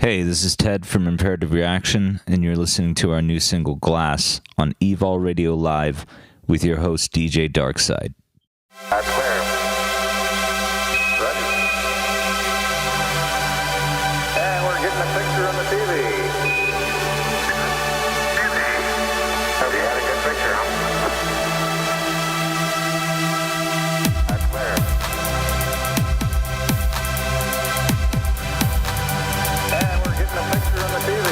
Hey, this is Ted from Imperative Reaction, and you're listening to our new single Glass on Evol Radio Live with your host DJ Darkside. That's clear. Ready. And we're getting a picture on the TV. Have you had a good picture, huh? That's clear. And we're getting a picture on the TV.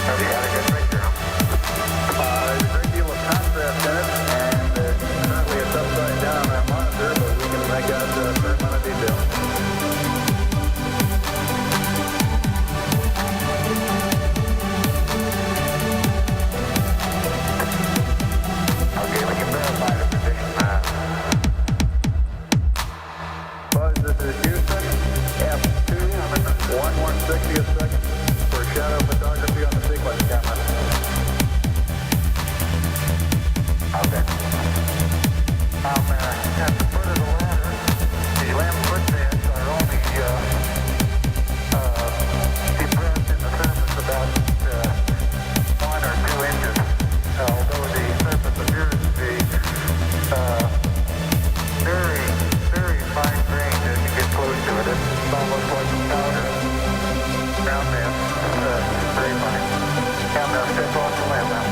Have you had a good picture, huh? There's a great deal of contrast in it, and currently it's upside down on our monitor, but we can make out a certain amount of detail. Okay, we can verify the position. Buzz, this is Houston, F2, 1/160th second for shadow photography on the sequence camera. Okay. At the foot of the ladder, the lamp footbeds are only depressed in the surface about 1 or 2 inches, although the surface appears to be very, very fine grained as you get close to it. It's almost like powder. Ground mass is very fine. I'm going to step off the lamp now.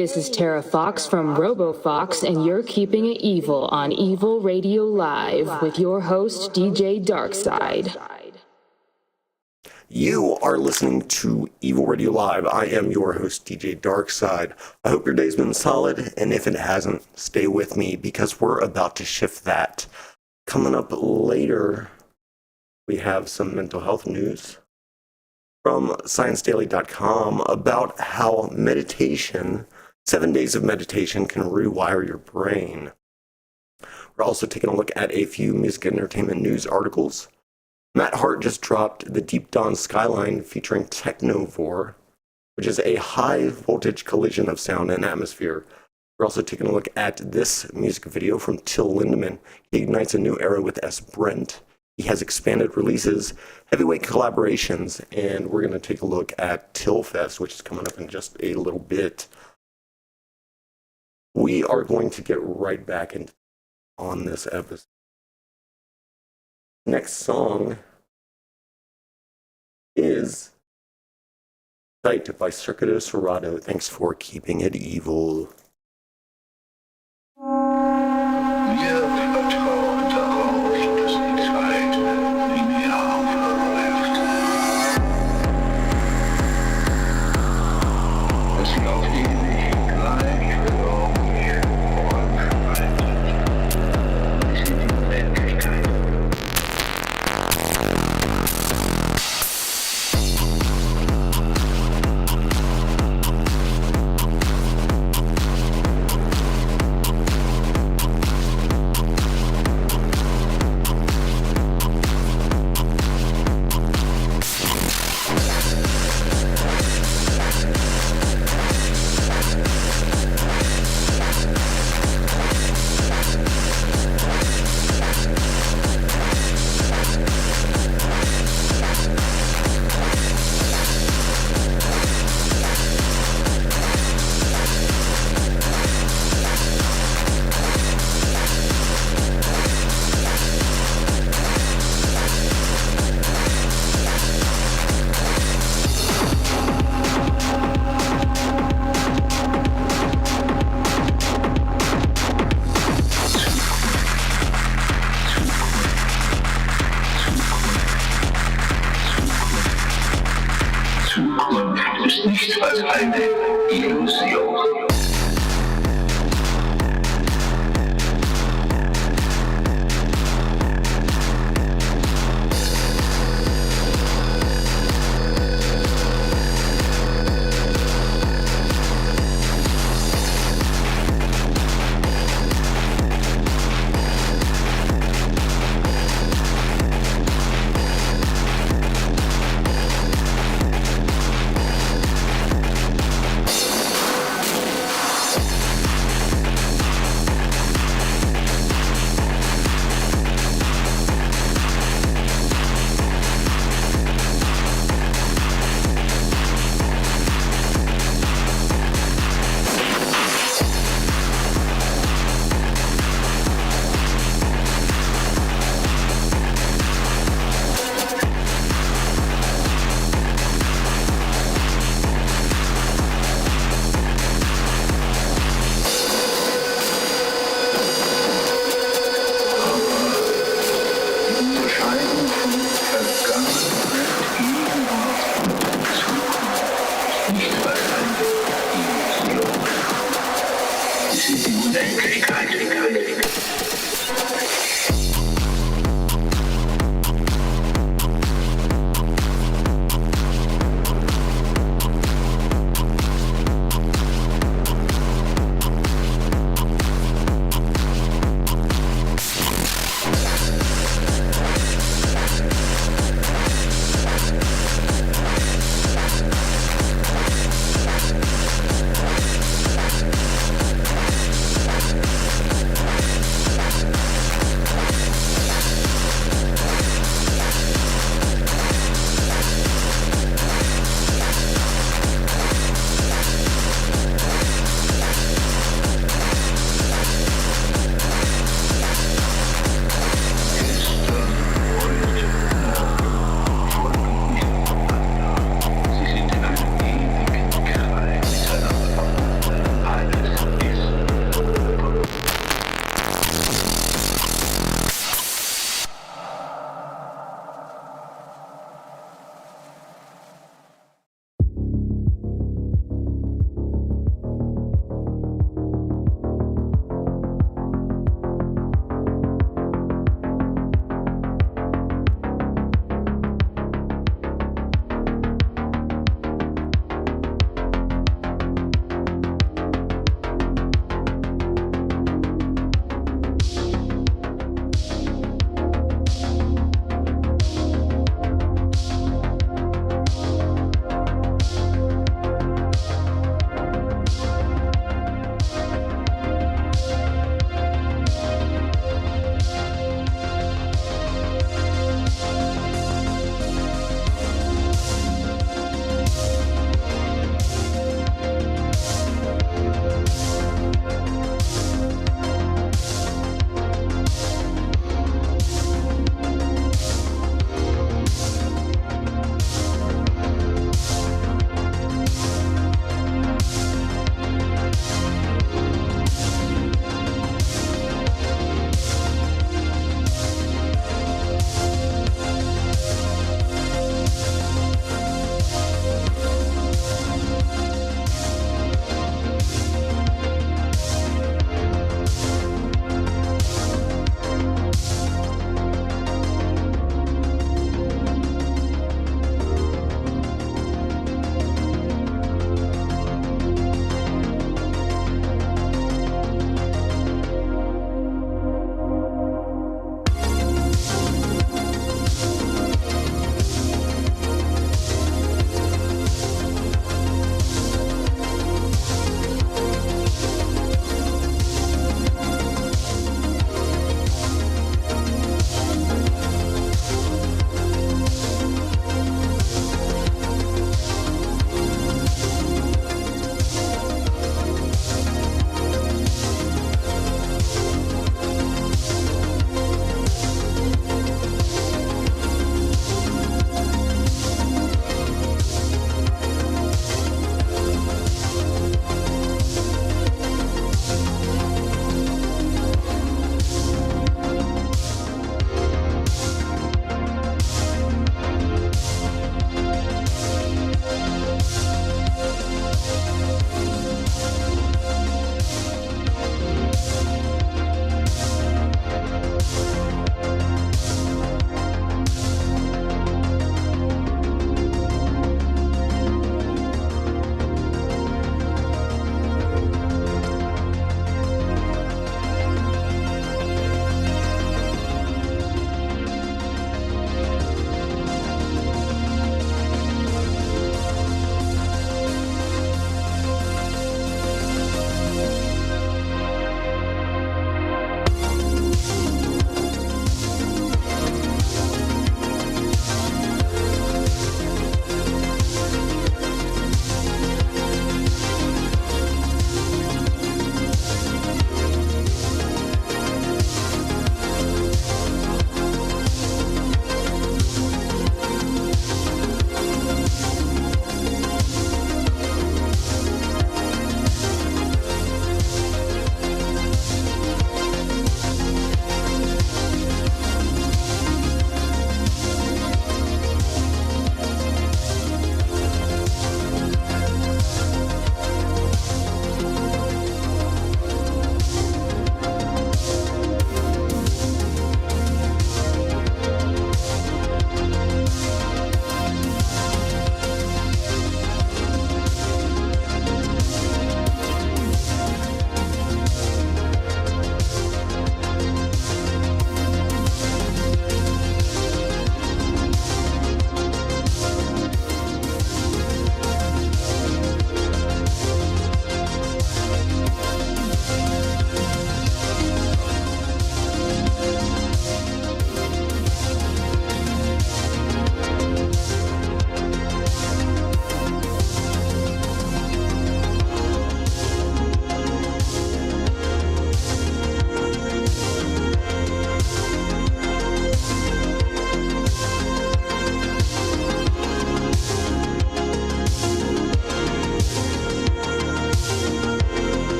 this is Tara Fox from RoboFox, and you're keeping it evil on Evol Radio Live with your host, DJ Darkside. You are listening to Evol Radio Live. I am your host, DJ Darkside. I hope your day's been solid, and if it hasn't, stay with me because we're about to shift that. Coming up later, we have some mental health news from ScienceDaily.com about how meditation, 7 days of meditation, can rewire your brain. We're also taking a look at a few music and entertainment news articles. Matt Hart just dropped The Deep Dawn Skyline featuring Technovore, which is a high-voltage collision of sound and atmosphere. We're also taking a look at this music video from Till Lindemann. He ignites a new era with S. Brent. He has expanded releases, heavyweight collaborations, and we're going to take a look at Tillfest, which is coming up in just a little bit. We are going to get right back into on this episode. Next song is Sight by Circuito Serrato. Thanks for keeping it evil. Nicht als eine Illusion.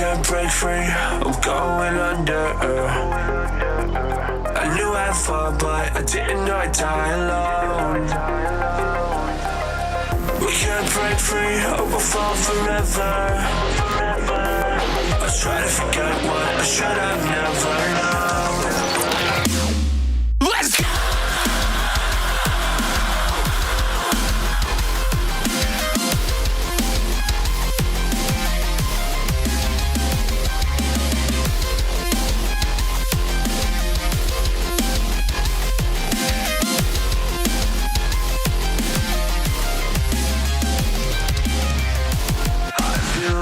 can't break free, I'm going under. I knew I'd fall, but I didn't know I'd die alone. We can't break free, or we'll fall forever. I try to forget what I should have never known. Let's go!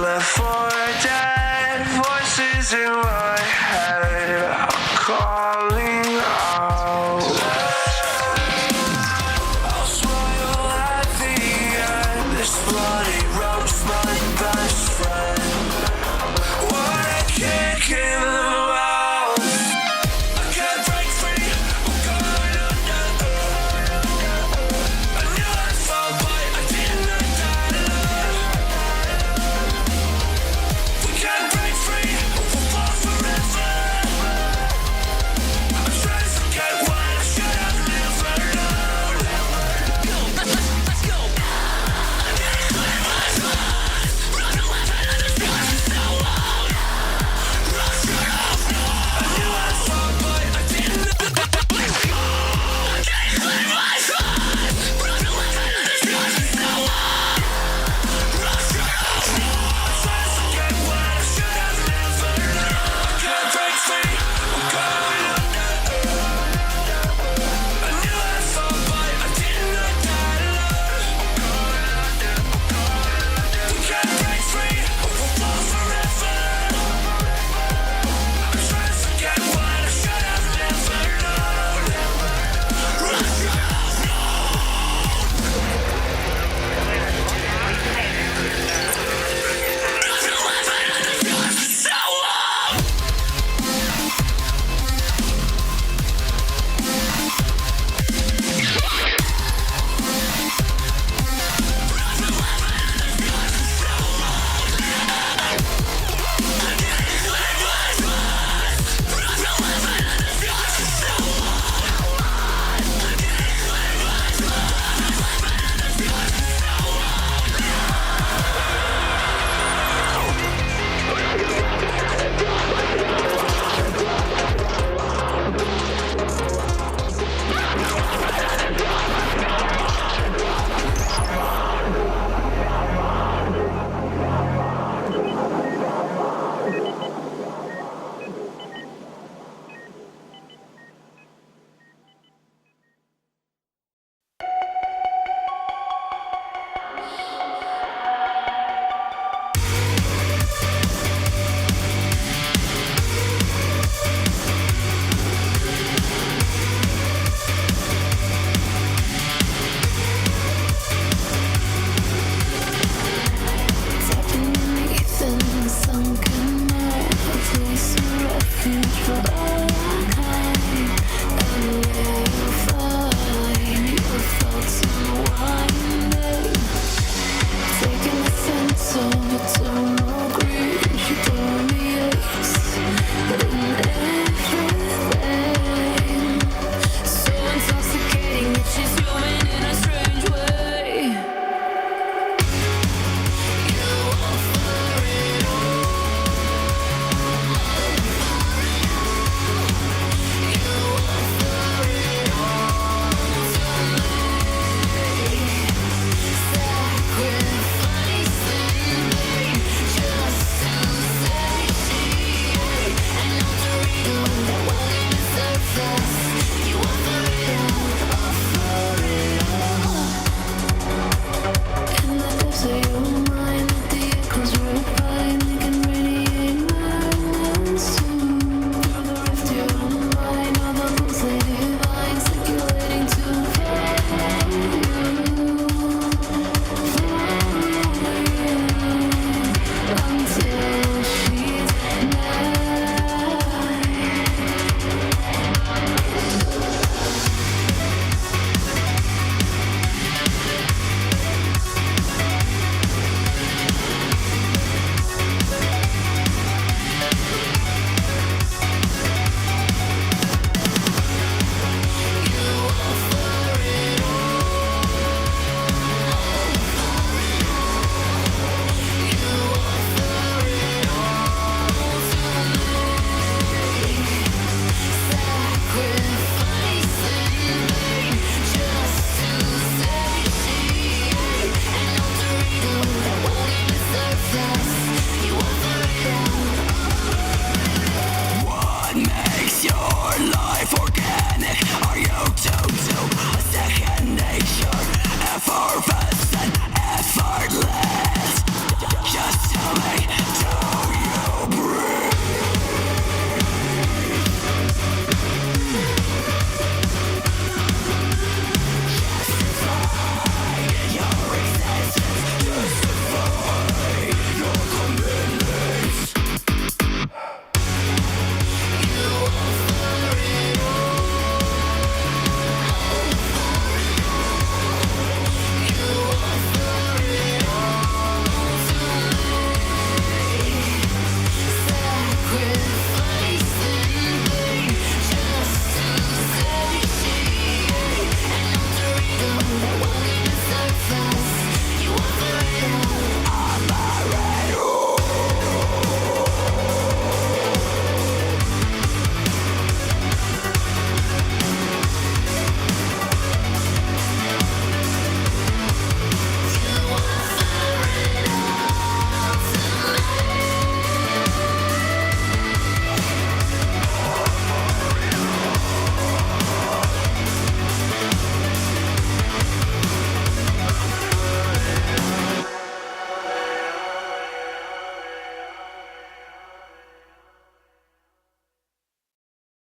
Left for dead, voices in my head are calling out. I'll smile at the end. This bloody road's my best friend. What a kick in the mouth. I can't break free, I'm going under. I knew I'd fall, but I didn't know that alone. Can't break free, we'll fall forever.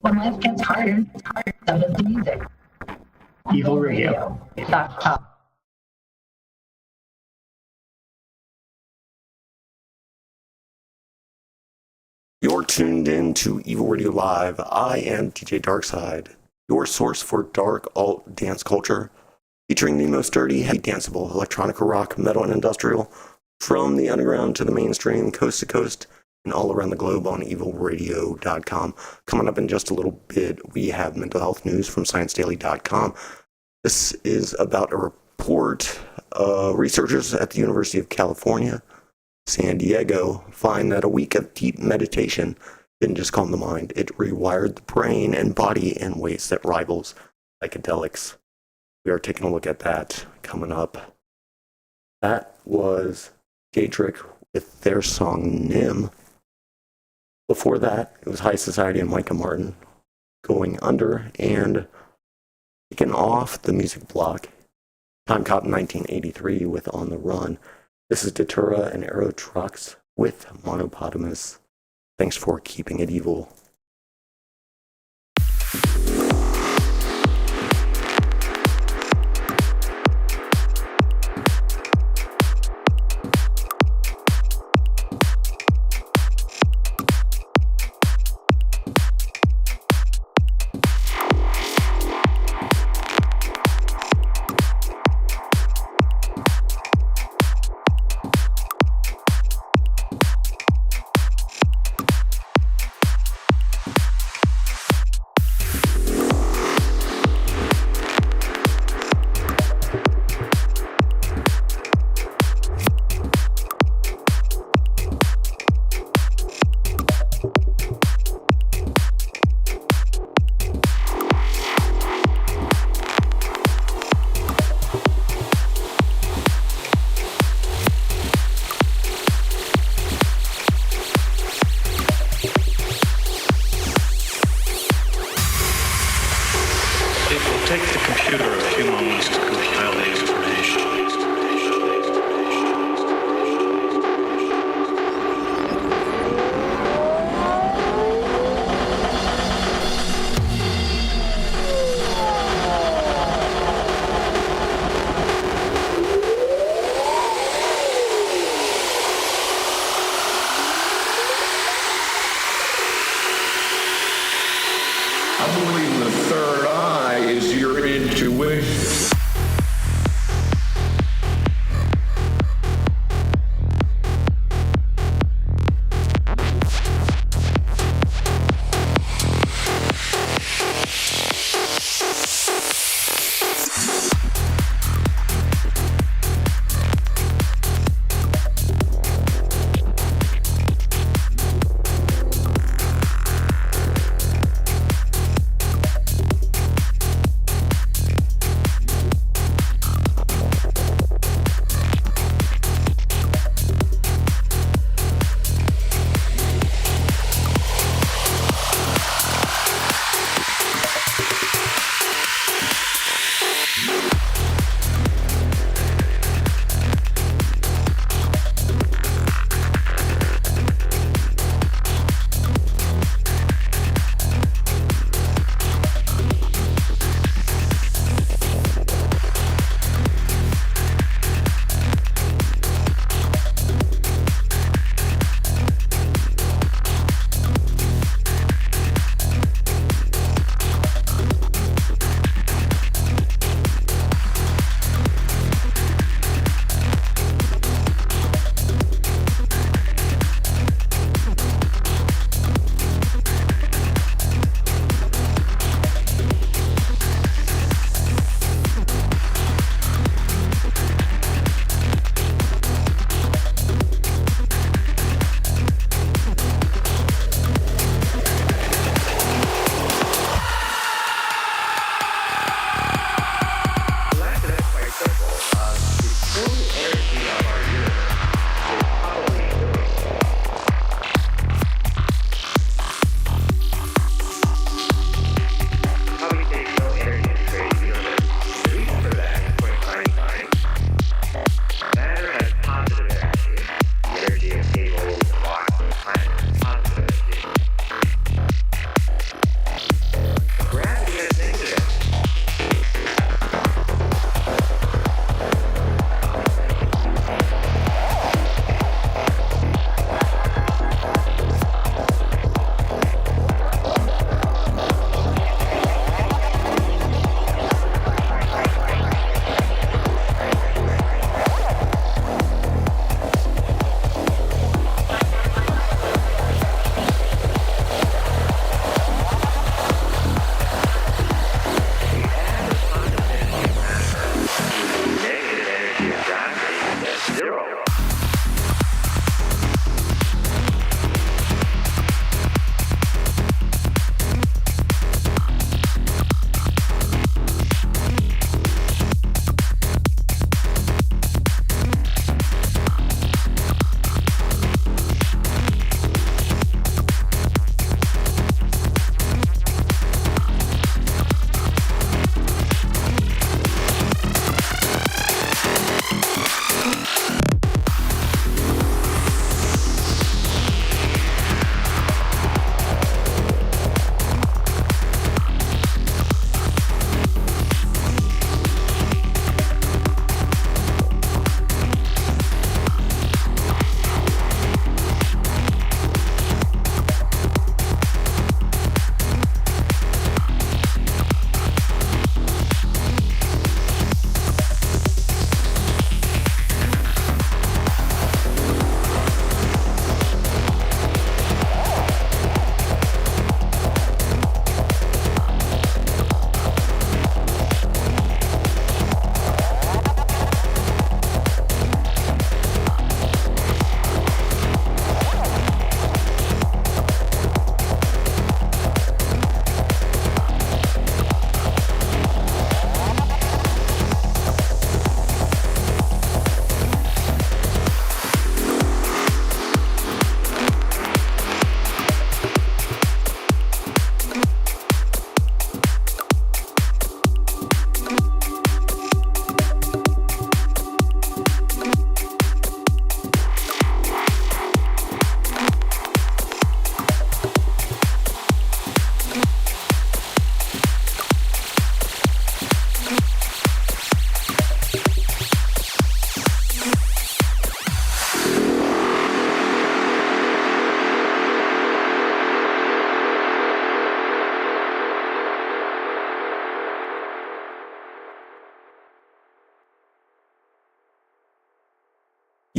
When life gets harder, so does the music. Evol Radio.com. You're tuned in to Evol Radio Live. I am DJ Darkside, your source for dark alt dance culture, featuring the most dirty, heavy, danceable, electronica, rock, metal, and industrial, from the underground to the mainstream, coast to coast, and all around the globe on evolradio.com. Coming up in just a little bit, we have mental health news from ScienceDaily.com. This is about a report. Researchers at the University of California, San Diego, find that a week of deep meditation didn't just calm the mind, it rewired the brain and body in ways that rivals psychedelics. We are taking a look at that coming up. That was Daedric with their song Nim. Before that, it was High Society and Micah Martin, Going Under, and kicking off the music block, Time Cop 1983 with On the Run. This is Datura and Aerotrox with Monopotamus. Thanks for keeping it evil.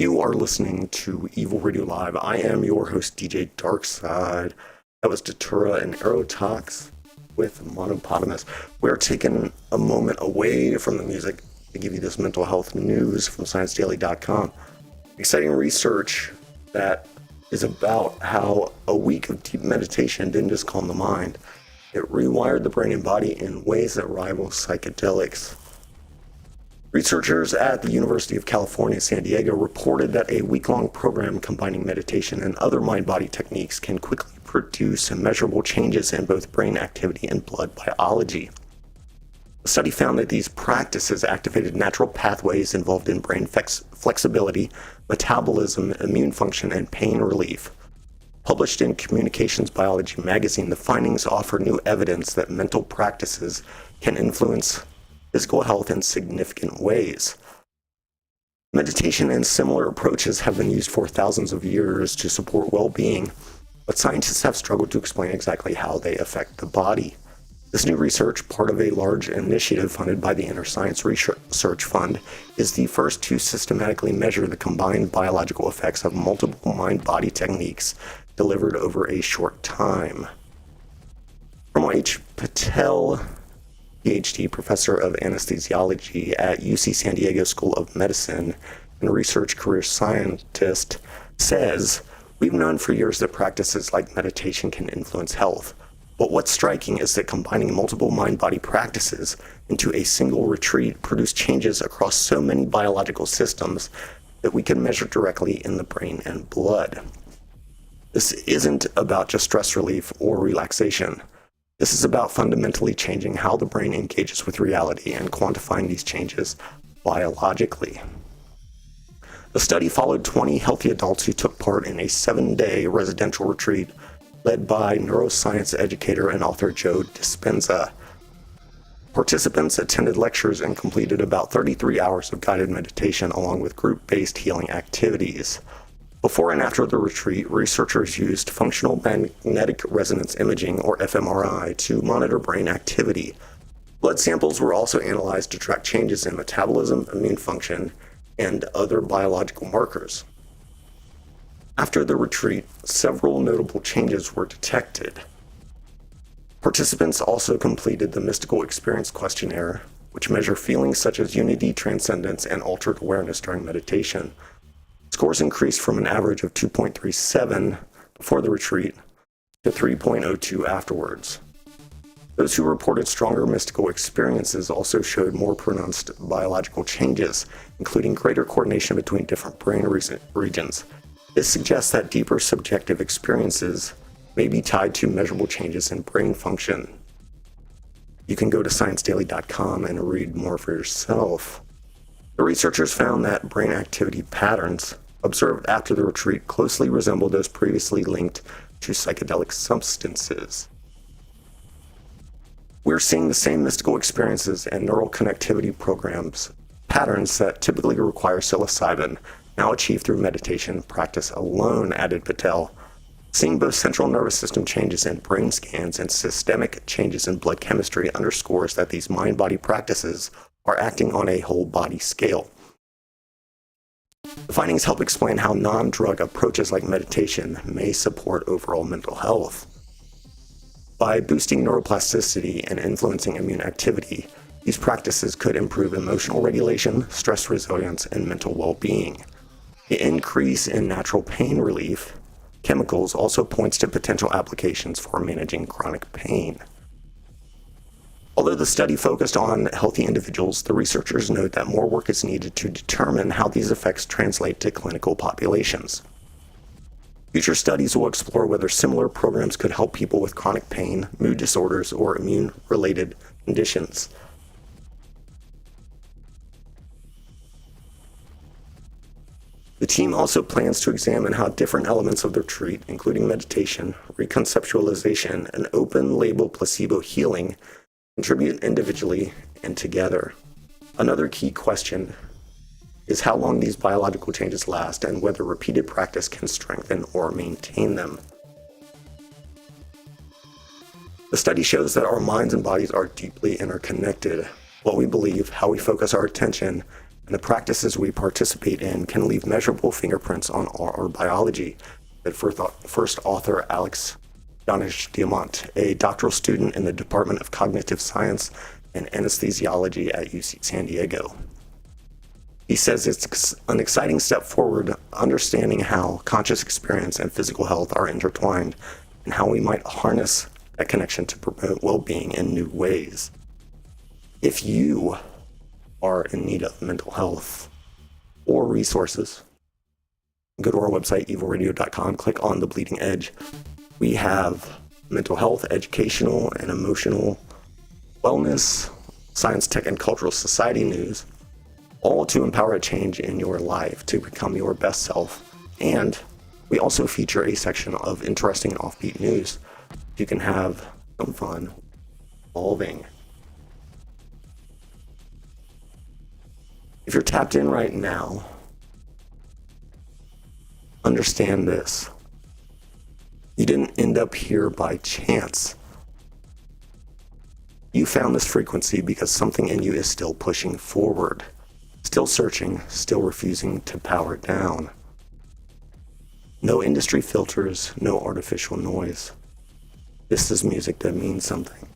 You are listening to Evol Radio Live. I am your host, DJ Darkside. That was Datura and Aerotox with Monopotamus. We're taking a moment away from the music to give you this mental health news from ScienceDaily.com. Exciting research that is about how a week of deep meditation didn't just calm the mind. It rewired the brain and body in ways that rival psychedelics. Researchers at the University of California, San Diego reported that a week-long program combining meditation and other mind-body techniques can quickly produce measurable changes in both brain activity and blood biology. The study found that these practices activated natural pathways involved in brain flexibility, metabolism, immune function, and pain relief. Published in Communications Biology magazine, the findings offer new evidence that mental practices can influence physical health in significant ways. Meditation and similar approaches have been used for thousands of years to support well-being, but scientists have struggled to explain exactly how they affect the body. This new research, part of a large initiative funded by the Inner Science Research Fund, is the first to systematically measure the combined biological effects of multiple mind-body techniques delivered over a short time. From H. Patel, PhD, professor of anesthesiology at UC San Diego School of Medicine and research career scientist, says, "We've known for years that practices like meditation can influence health. But what's striking is that combining multiple mind-body practices into a single retreat produced changes across so many biological systems that we can measure directly in the brain and blood. This isn't about just stress relief or relaxation. This is about fundamentally changing how the brain engages with reality and quantifying these changes biologically." The study followed 20 healthy adults who took part in a 7-day residential retreat led by neuroscience educator and author Joe Dispenza. Participants attended lectures and completed about 33 hours of guided meditation along with group-based healing activities. Before and after the retreat, researchers used functional magnetic resonance imaging, or fMRI, to monitor brain activity. Blood samples were also analyzed to track changes in metabolism, immune function, and other biological markers. After the retreat, several notable changes were detected. Participants also completed the Mystical Experience Questionnaire, which measure feelings such as unity, transcendence, and altered awareness during meditation. Scores increased from an average of 2.37 before the retreat to 3.02 afterwards. Those who reported stronger mystical experiences also showed more pronounced biological changes, including greater coordination between different brain regions. This suggests that deeper subjective experiences may be tied to measurable changes in brain function. You can go to ScienceDaily.com and read more for yourself. The researchers found that brain activity patterns observed after the retreat closely resembled those previously linked to psychedelic substances. We're seeing the same mystical experiences and neural connectivity patterns that typically require psilocybin, now achieved through meditation practice alone, added Patel. Seeing both central nervous system changes in brain scans and systemic changes in blood chemistry underscores that these mind-body practices are acting on a whole-body scale. The findings help explain how non-drug approaches like meditation may support overall mental health. By boosting neuroplasticity and influencing immune activity, these practices could improve emotional regulation, stress resilience, and mental well-being. The increase in natural pain relief chemicals also points to potential applications for managing chronic pain. Although the study focused on healthy individuals, the researchers note that more work is needed to determine how these effects translate to clinical populations. Future studies will explore whether similar programs could help people with chronic pain, mood disorders, or immune-related conditions. The team also plans to examine how different elements of the retreat, including meditation, reconceptualization, and open-label placebo healing, contribute individually and together. Another key question is how long these biological changes last and whether repeated practice can strengthen or maintain them. The study shows that our minds and bodies are deeply interconnected. What we believe, how we focus our attention, and the practices we participate in can leave measurable fingerprints on our biology, said first author Alex Donish-Diamant, a doctoral student in the Department of Cognitive Science and Anesthesiology at UC San Diego. He says it's an exciting step forward, understanding how conscious experience and physical health are intertwined and how we might harness that connection to promote well-being in new ways. If you are in need of mental health or resources, go to our website, evolradio.com, click on The Bleeding Edge. We have mental health, educational, and emotional wellness, science, tech, and cultural society news, all to empower a change in your life to become your best self. And we also feature a section of interesting and offbeat news. You can have some fun evolving. If you're tapped in right now, understand this. You didn't end up here by chance. You found this frequency because something in you is still pushing forward, still searching, still refusing to power down. No industry filters, no artificial noise. This is music that means something.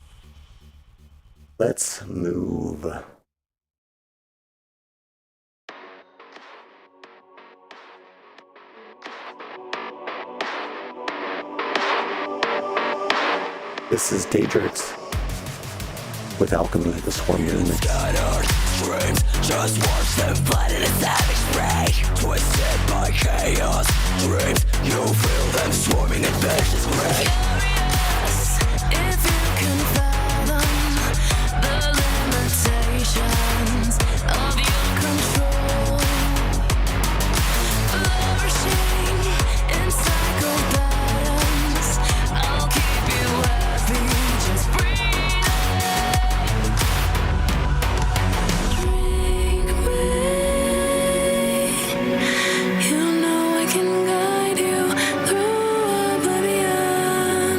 Let's move. This is Daedrix with Alchemy, this hormone. Dreams, just watch them fight in a savage rage. Twisted by chaos. Dreams, you feel them swarming in vicious rage. Furious, if you can fathom the limitations of your control. Flourishing in psychobalance. I'll keep you happy, just breathe. You know I can guide you through oblivion.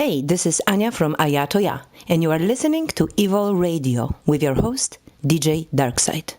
Hey, this is Anya from Ayatoya, and you are listening to Evol Radio with your host, DJ Darkside.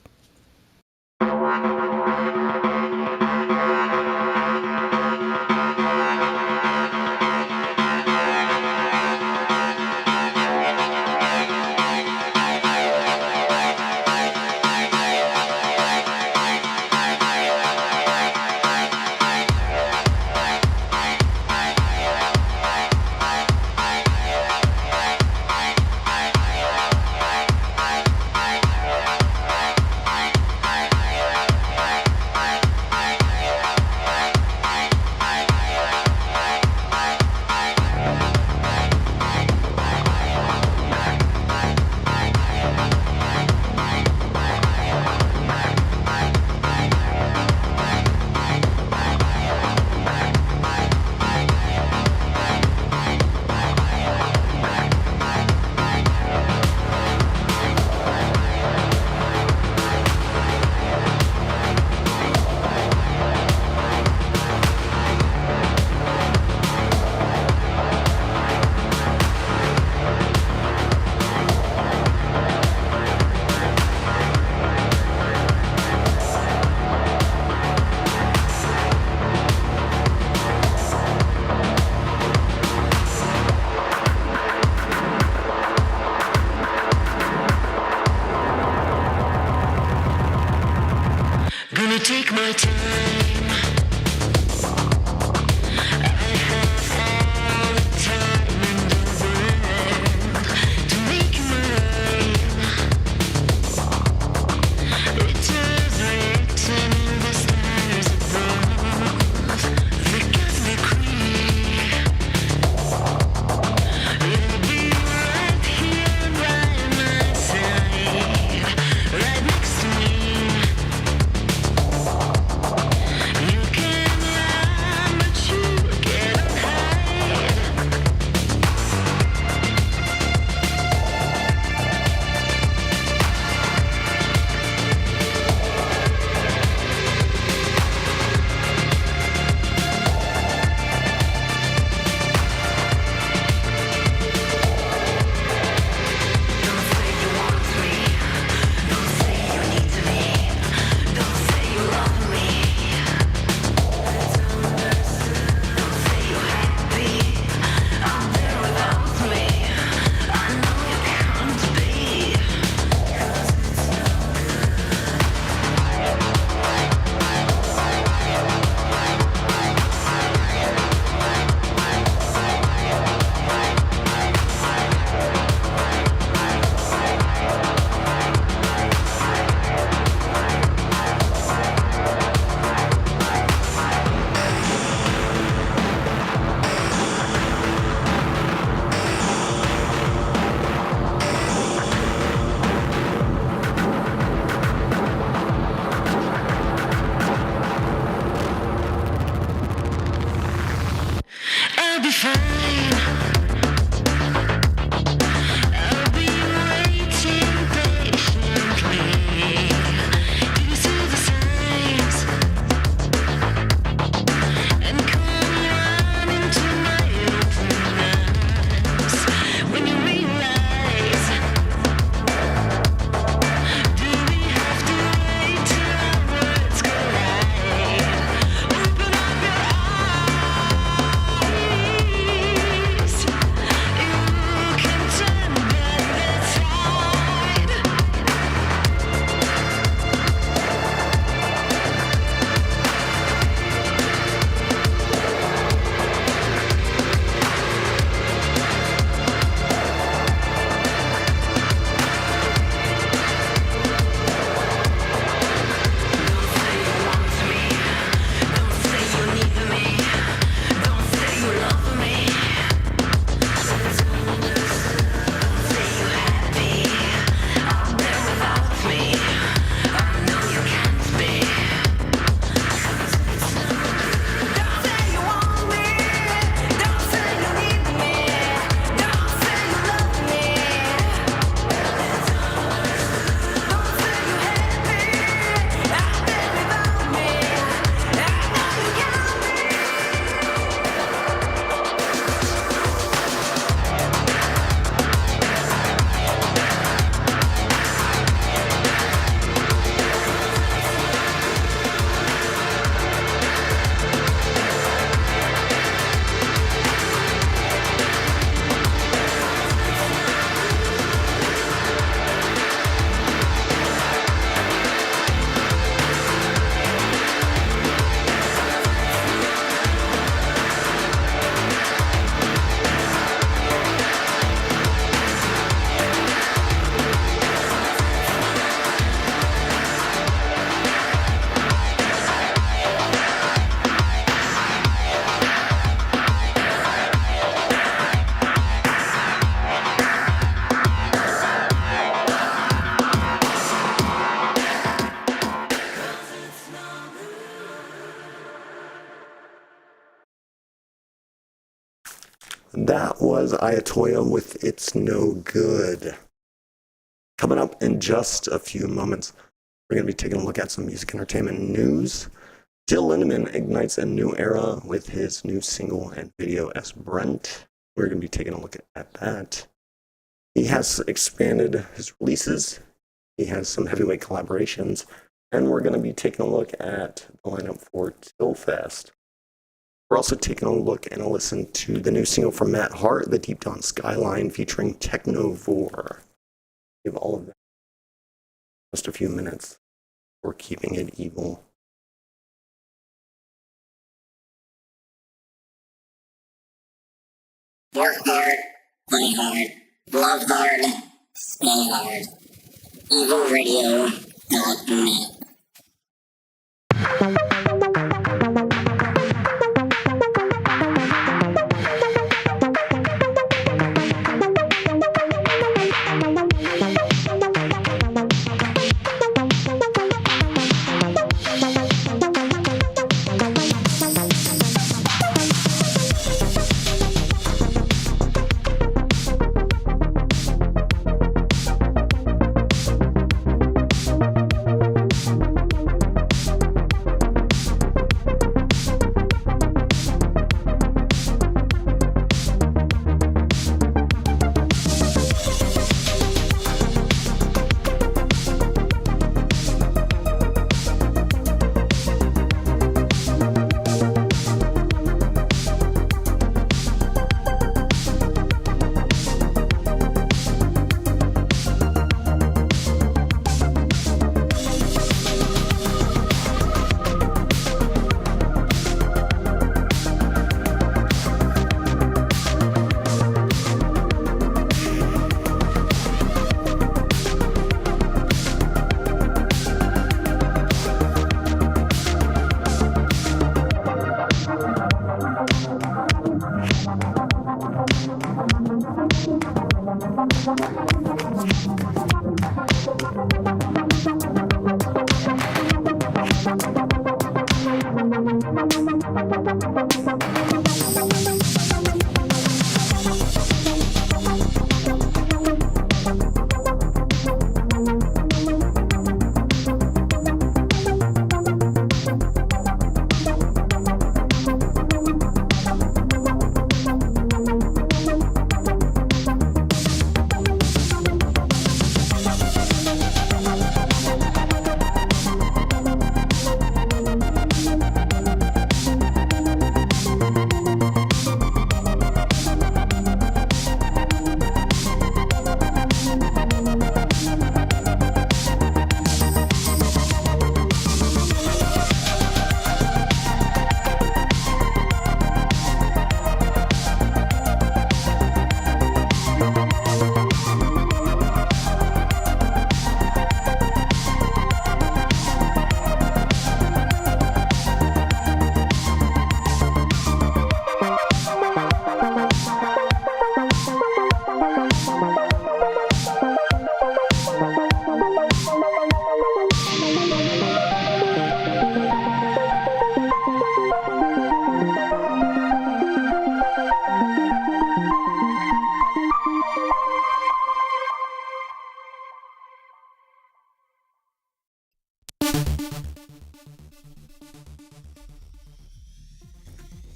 was Ayatoya with It's No Good. Coming up in just a few moments, we're going to be taking a look at some music entertainment news. Jill Lindemann ignites a new era with his new single and video as Brent. We're going to be taking a look at that. He has expanded his releases. He has some heavyweight collaborations. And we're going to be taking a look at the lineup for Tillfest. We're also taking a look and a listen to the new single from Matt Hart, The Deep Dawn Skyline, featuring Technovore. We have all of that. Just a few minutes. We're keeping it evil. Work hard, play hard, love hard, stay hard. EvilRadio.net.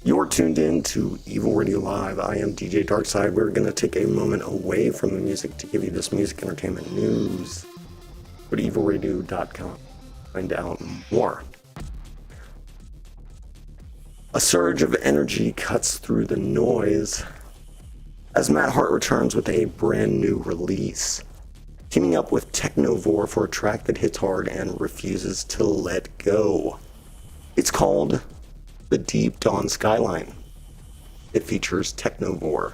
You're tuned in to Evil Radio Live. I am DJ Darkside. We're going to take a moment away from the music to give you this music entertainment news. Go to evilradio.com. Find out more. A surge of energy cuts through the noise as Matt Hart returns with a brand new release, teaming up with Technovore for a track that hits hard and refuses to let go. It's called The Deep Dawn Skyline. It features Technovore.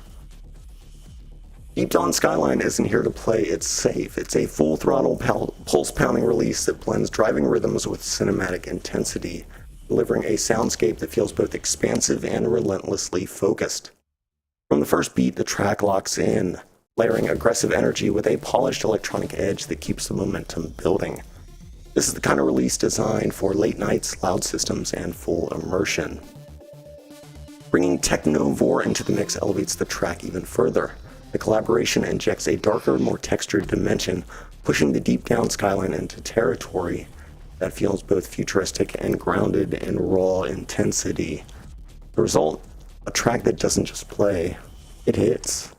Deep Dawn Skyline isn't here to play, it's safe. It's a full throttle pulse-pounding release that blends driving rhythms with cinematic intensity, delivering a soundscape that feels both expansive and relentlessly focused. From the first beat, the track locks in, layering aggressive energy with a polished electronic edge that keeps the momentum building. This is the kind of release designed for late nights, loud systems, and full immersion. Bringing Technovore into the mix elevates the track even further. The collaboration injects a darker, more textured dimension, pushing the deep down skyline into territory that feels both futuristic and grounded in raw intensity. The result, a track that doesn't just play, it hits.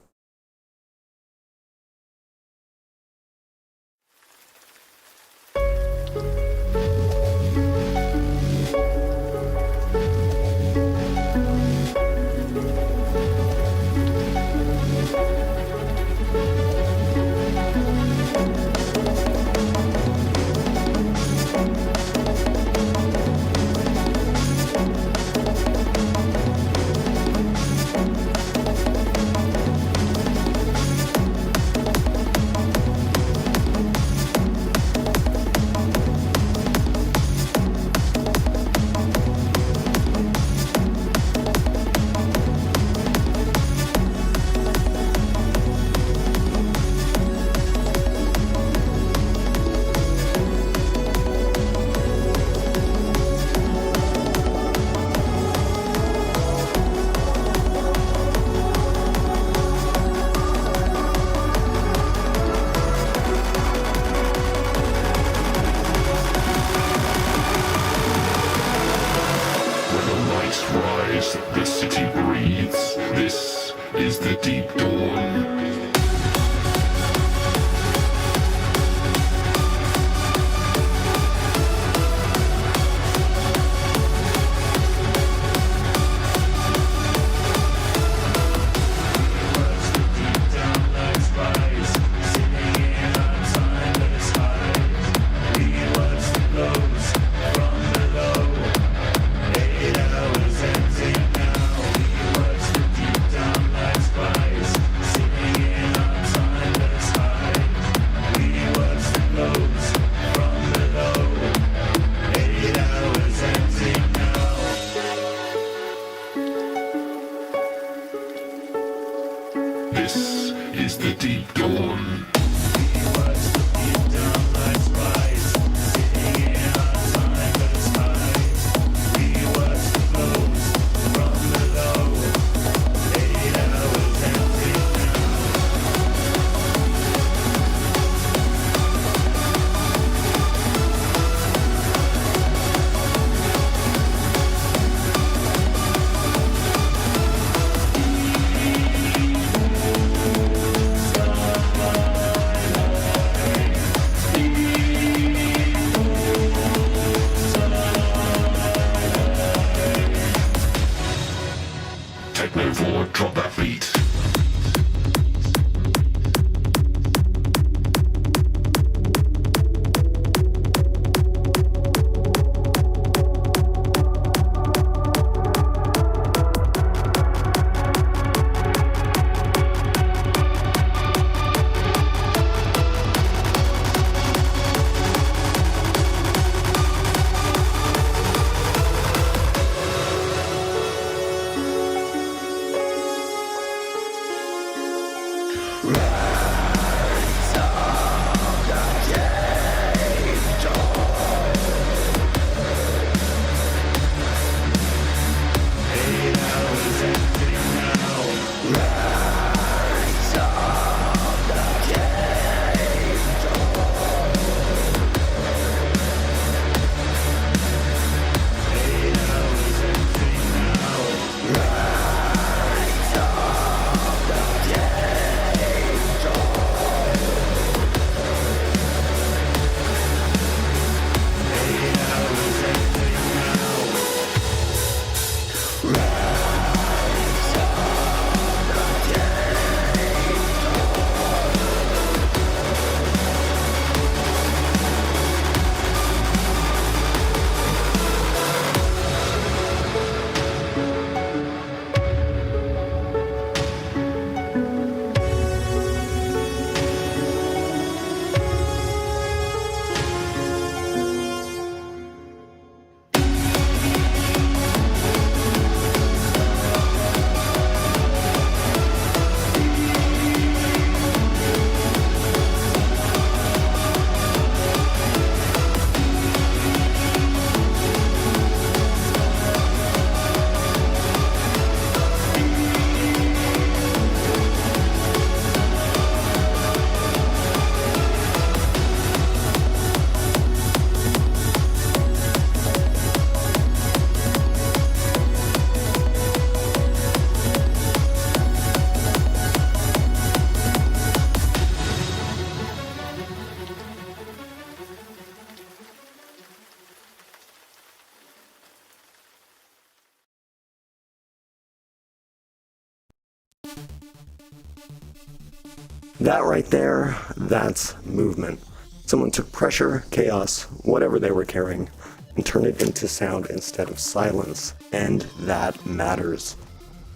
That right there, that's movement. Someone took pressure, chaos, whatever they were carrying, and turned it into sound instead of silence, and that matters.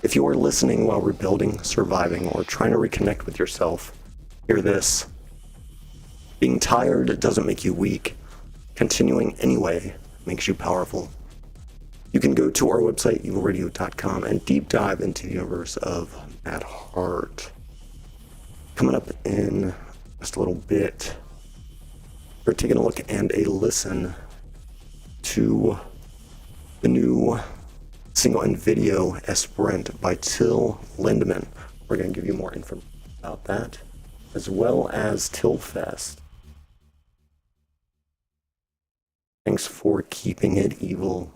If you are listening while rebuilding, surviving, or trying to reconnect with yourself, hear this. Being tired doesn't make you weak. Continuing anyway makes you powerful. You can go to our website, evolradio.com, and deep dive into the universe of Mad Heart. Coming up in just a little bit, we're taking a look and a listen to the new single and video Esperant by Till Lindemann. We're going to give you more information about that, as well as Tillfest. Thanks for keeping it evil.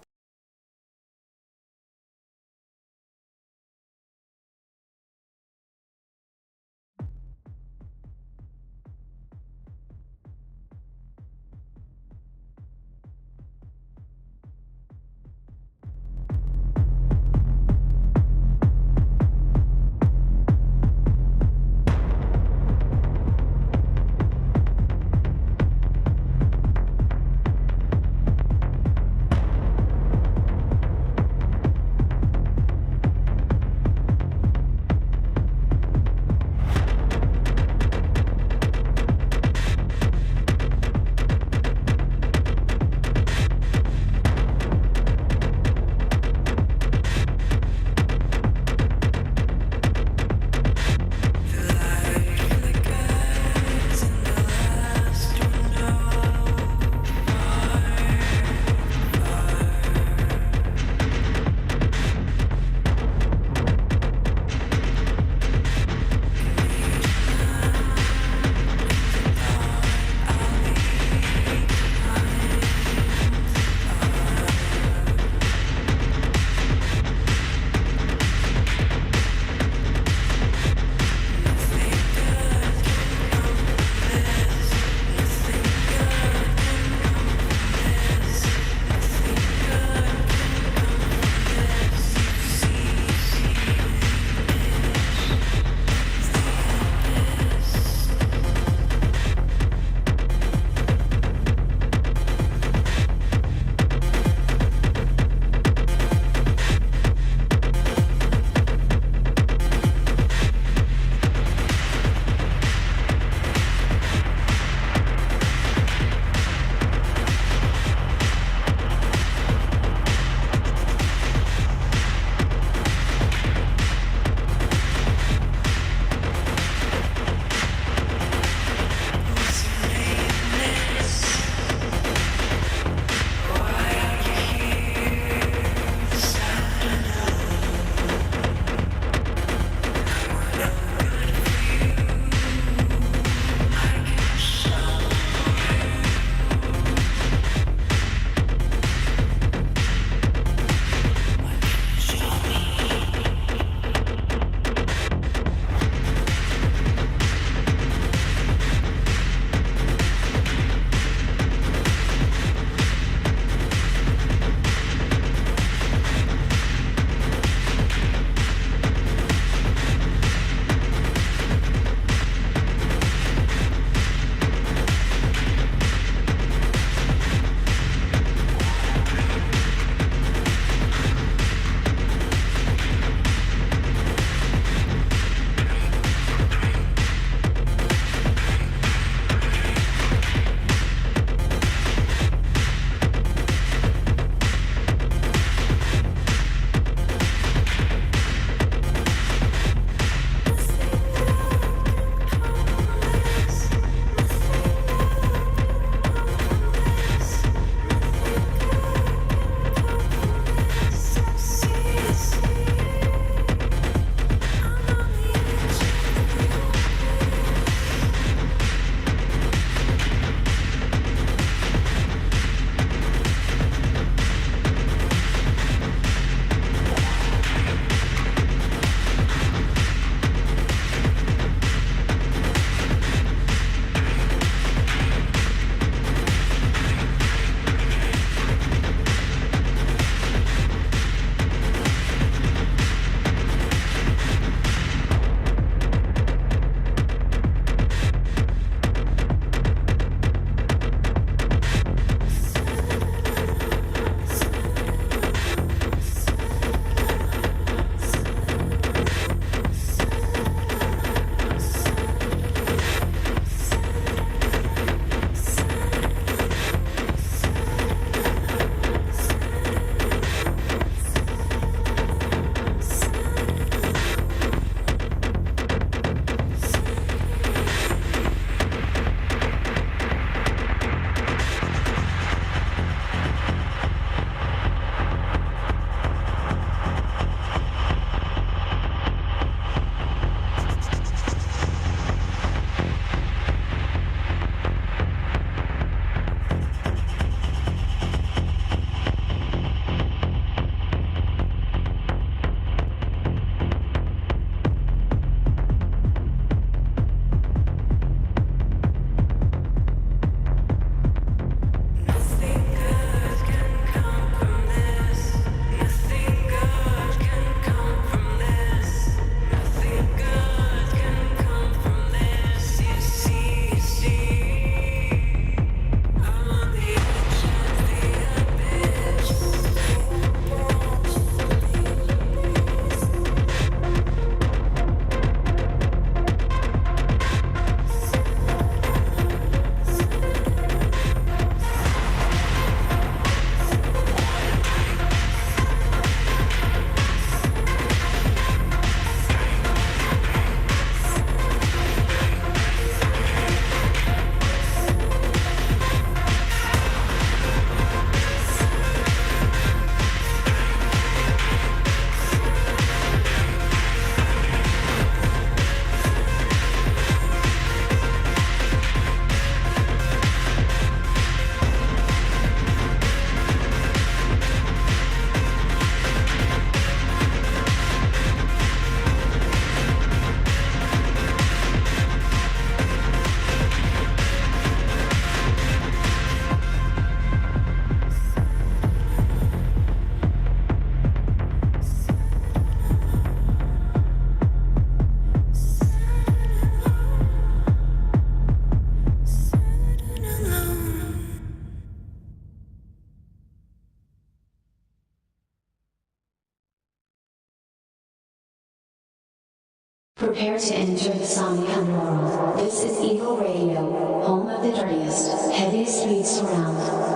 Prepare to enter the Somnium world. This is Evol Radio, home of the dirtiest, heaviest beats around.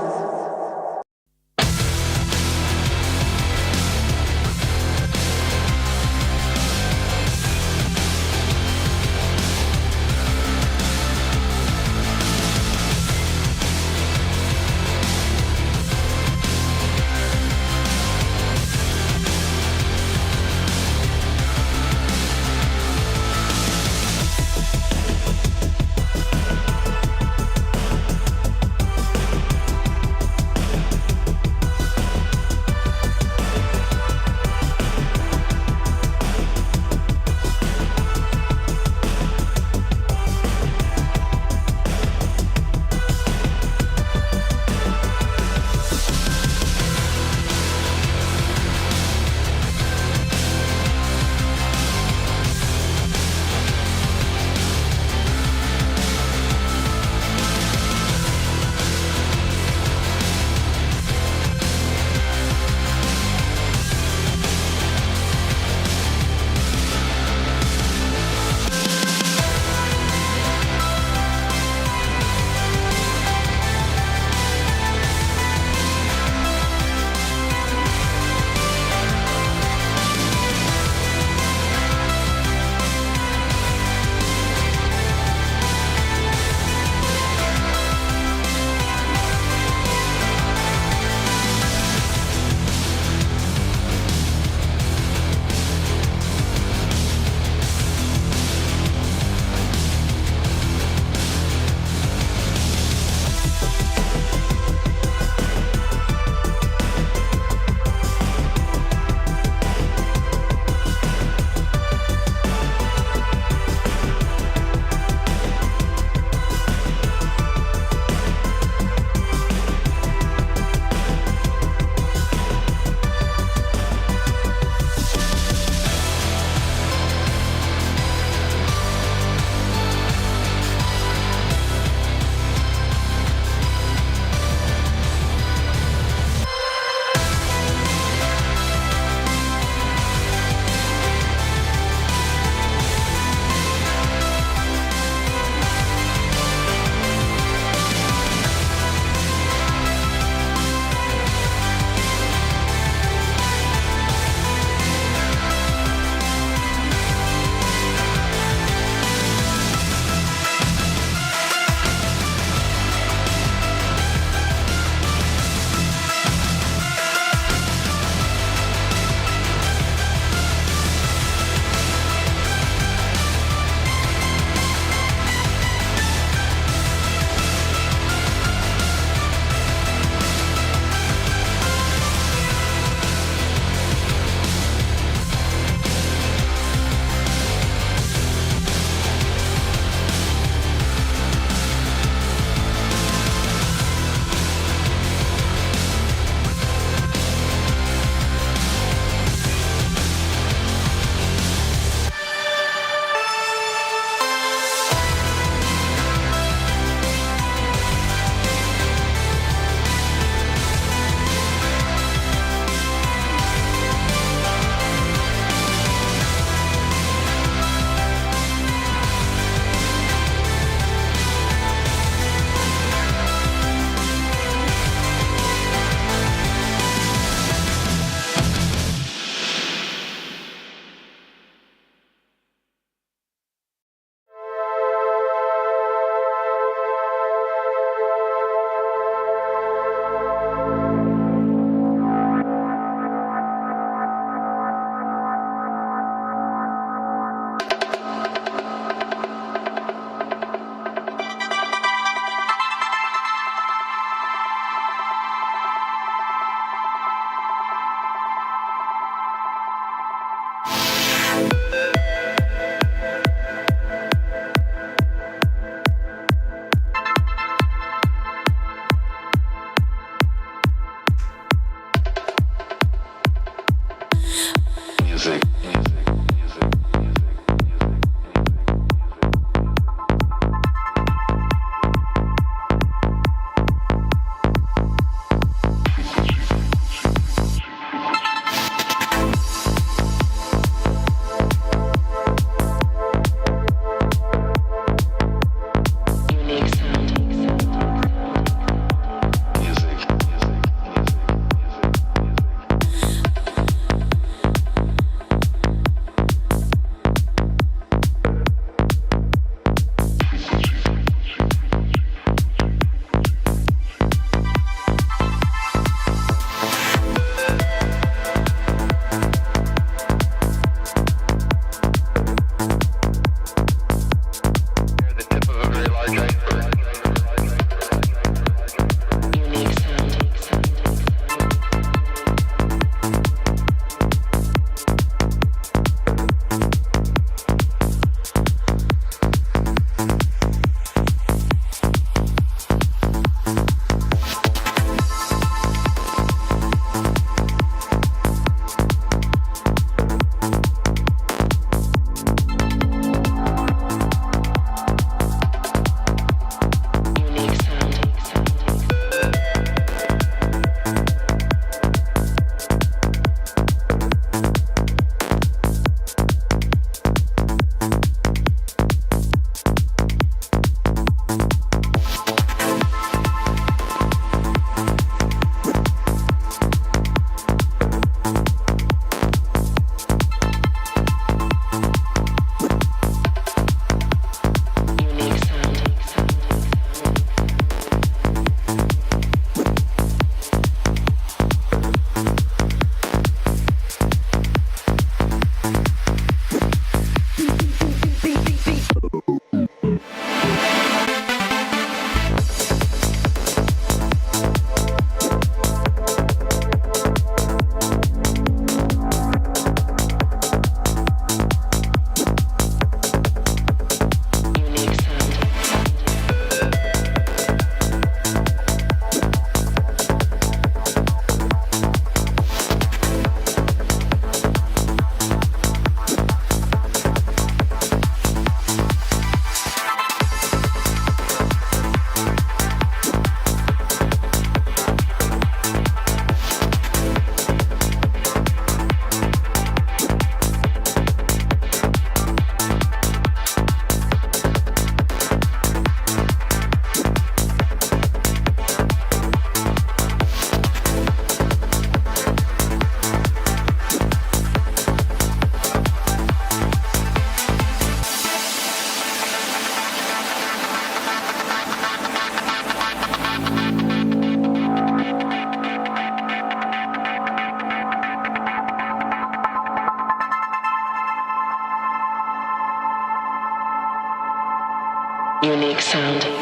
unique sound.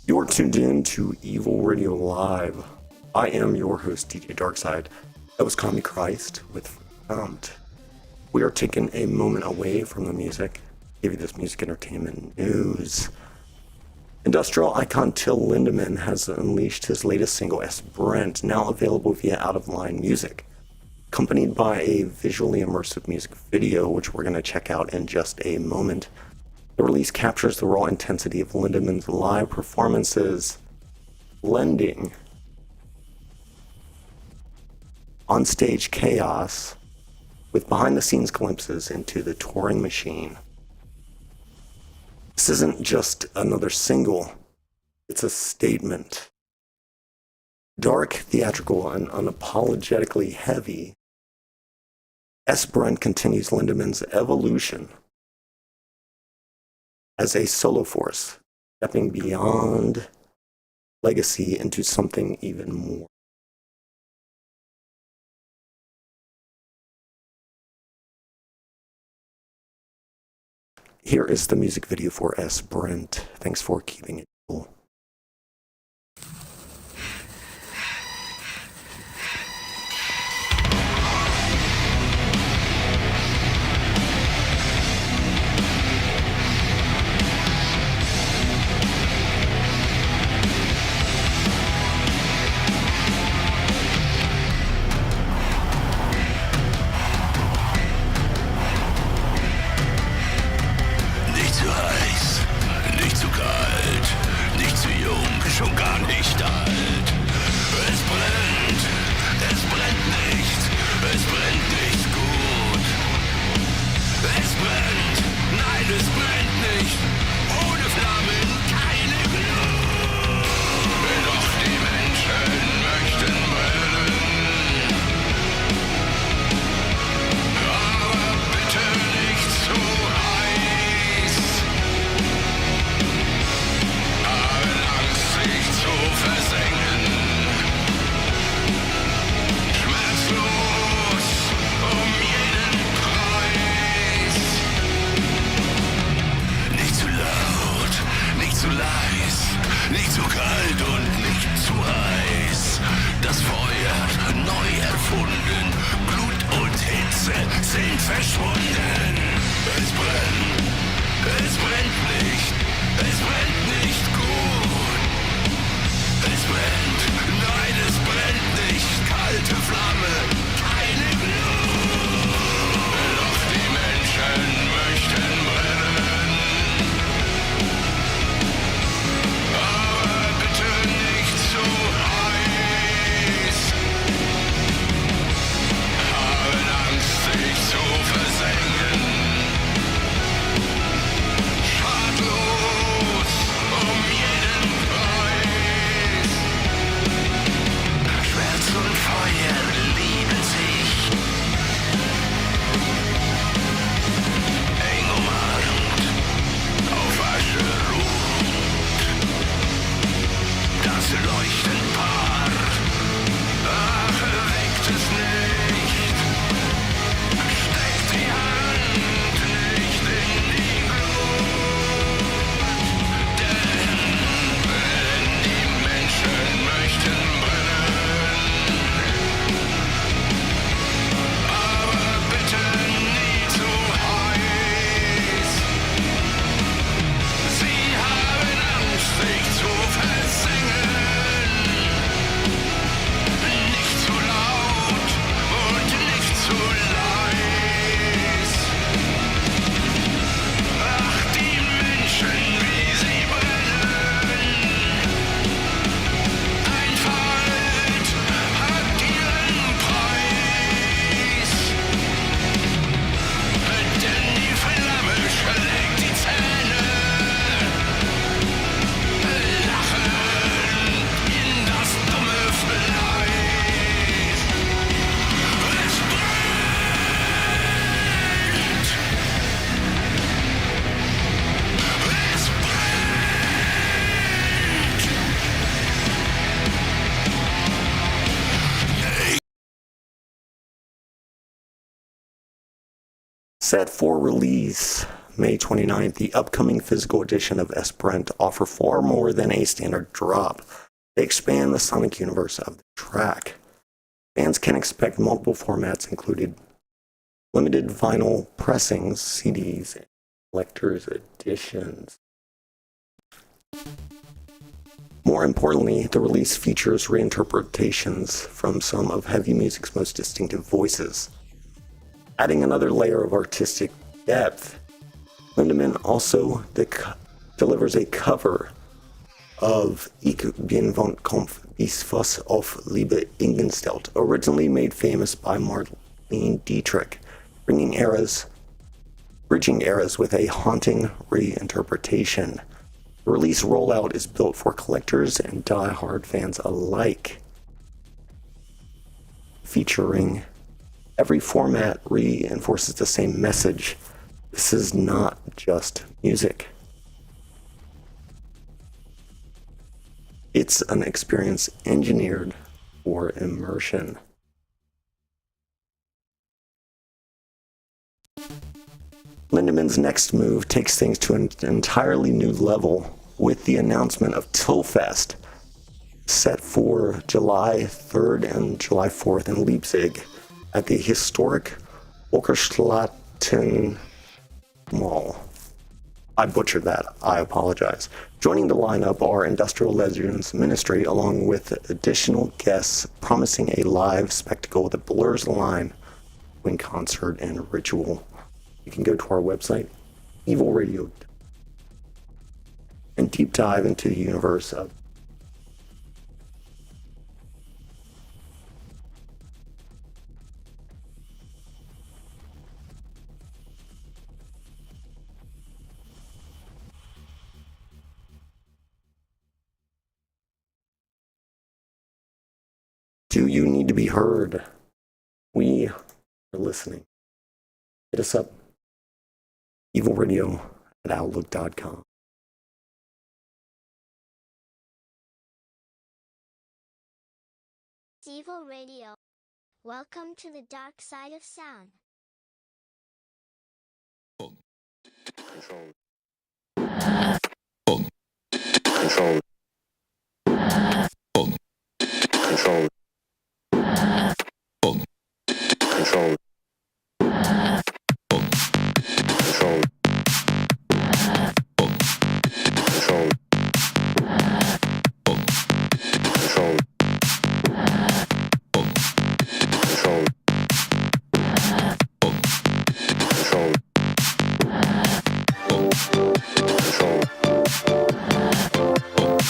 You're tuned in to Evol Radio Live. I am your host, DJ Darkside. That was Kami Christ with Found. We are taking a moment away from the music, give you this music entertainment news. Industrial icon Till Lindemann has unleashed his latest single, S. Brent, now available via Out of Line Music, accompanied by a visually immersive music video, which we're going to check out in just a moment. The release captures the raw intensity of Lindemann's live performances, blending on-stage chaos with behind-the-scenes glimpses into the touring machine. This isn't just another single, it's a statement. Dark, theatrical, and unapologetically heavy, S. Brent continues Lindemann's evolution as a solo force, stepping beyond legacy into something even more. Here is the music video for S. Brent. Thanks for keeping it cool. Angst, dich zu versenken. Set for release May 29th, the upcoming physical edition of Esperant offer far more than a standard drop. They expand the sonic universe of the track. Fans can expect multiple formats, including limited vinyl pressings, CDs, and collector's editions. More importantly, the release features reinterpretations from some of heavy music's most distinctive voices. Adding another layer of artistic depth, Lindemann also delivers a cover of Ich bin von Kampf bis Fuss auf Liebe eingestellt, originally made famous by Marlene Dietrich, bridging eras with a haunting reinterpretation. The release rollout is built for collectors and die-hard fans alike, featuring every format reinforces the same message. This is not just music. It's an experience engineered for immersion. Lindemann's next move takes things to an entirely new level with the announcement of Tillfest, set for July 3rd and July 4th in Leipzig at the historic Wolkerstraten Mall. I butchered that. I apologize. Joining the lineup are Industrial Legends Ministry, along with additional guests promising a live spectacle that blurs the line between concert and ritual. You can go to our website, Evol Radio, and deep dive into the universe of Do you need to be heard? We are listening. Hit us up, evolradio@outlook.com. Evol Radio. Welcome to the dark side of sound. Control. Control. Control. Control. Control. Control. Control. Control. Control. Control.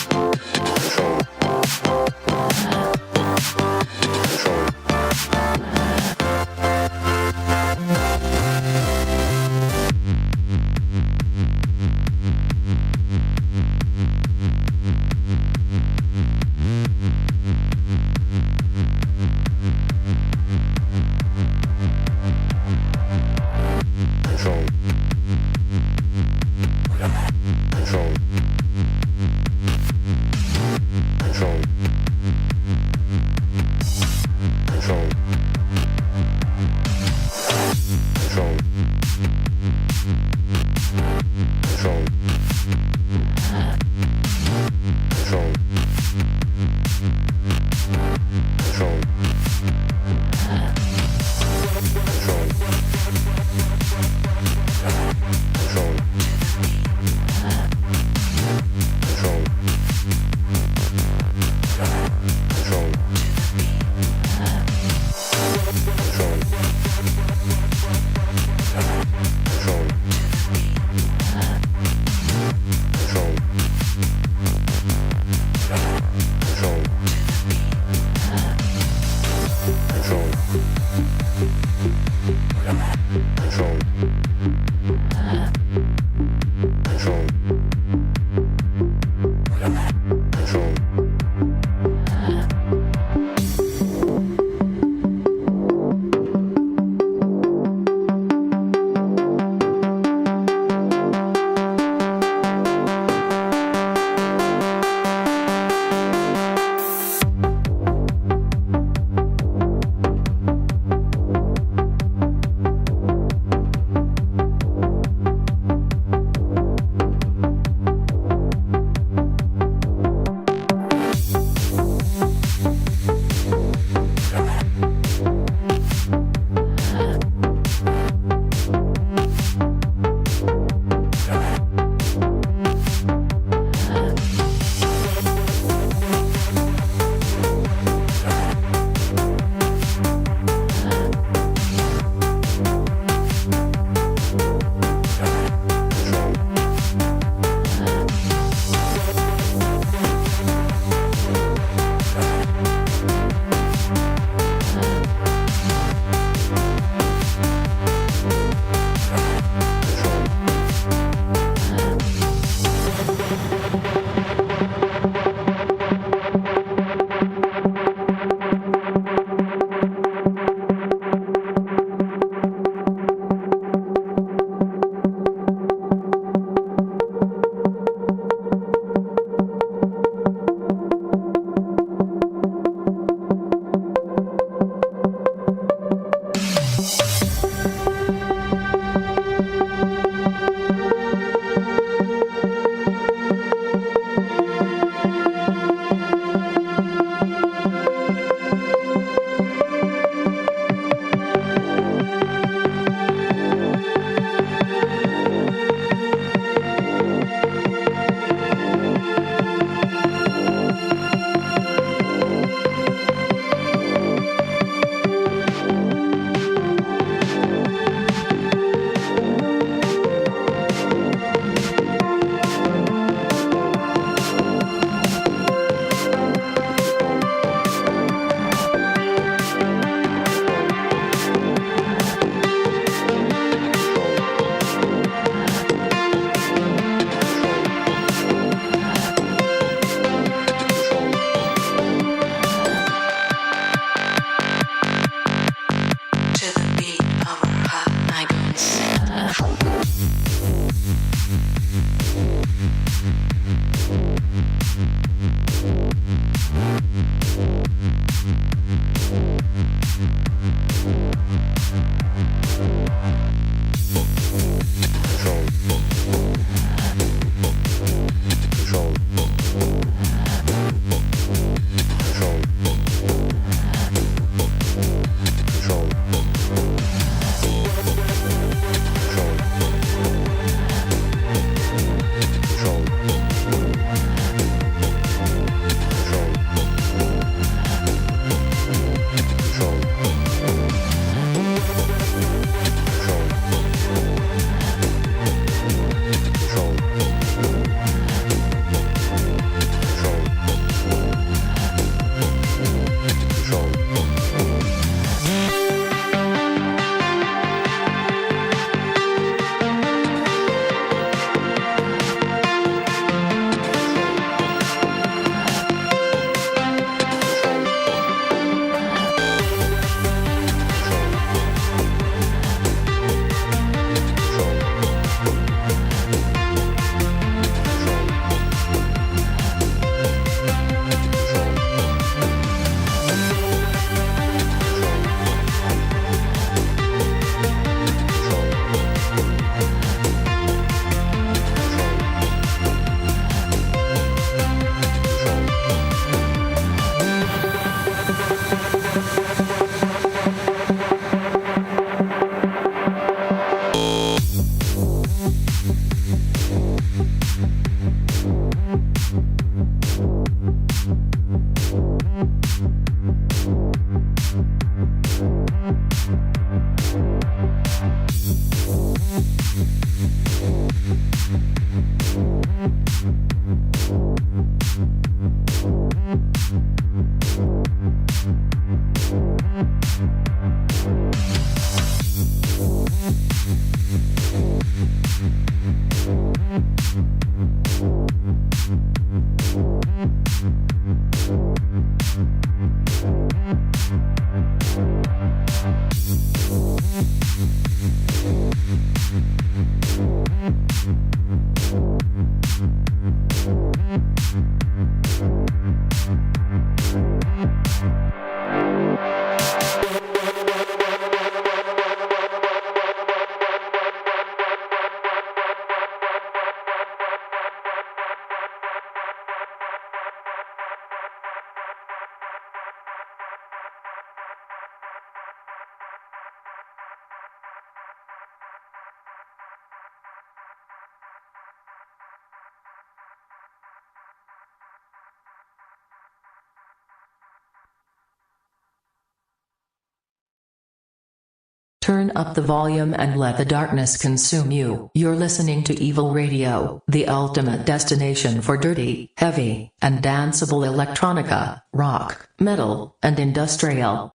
Turn up the volume and let the darkness consume you. You're listening to Evil Radio, the ultimate destination for dirty, heavy, and danceable electronica, rock, metal, and industrial.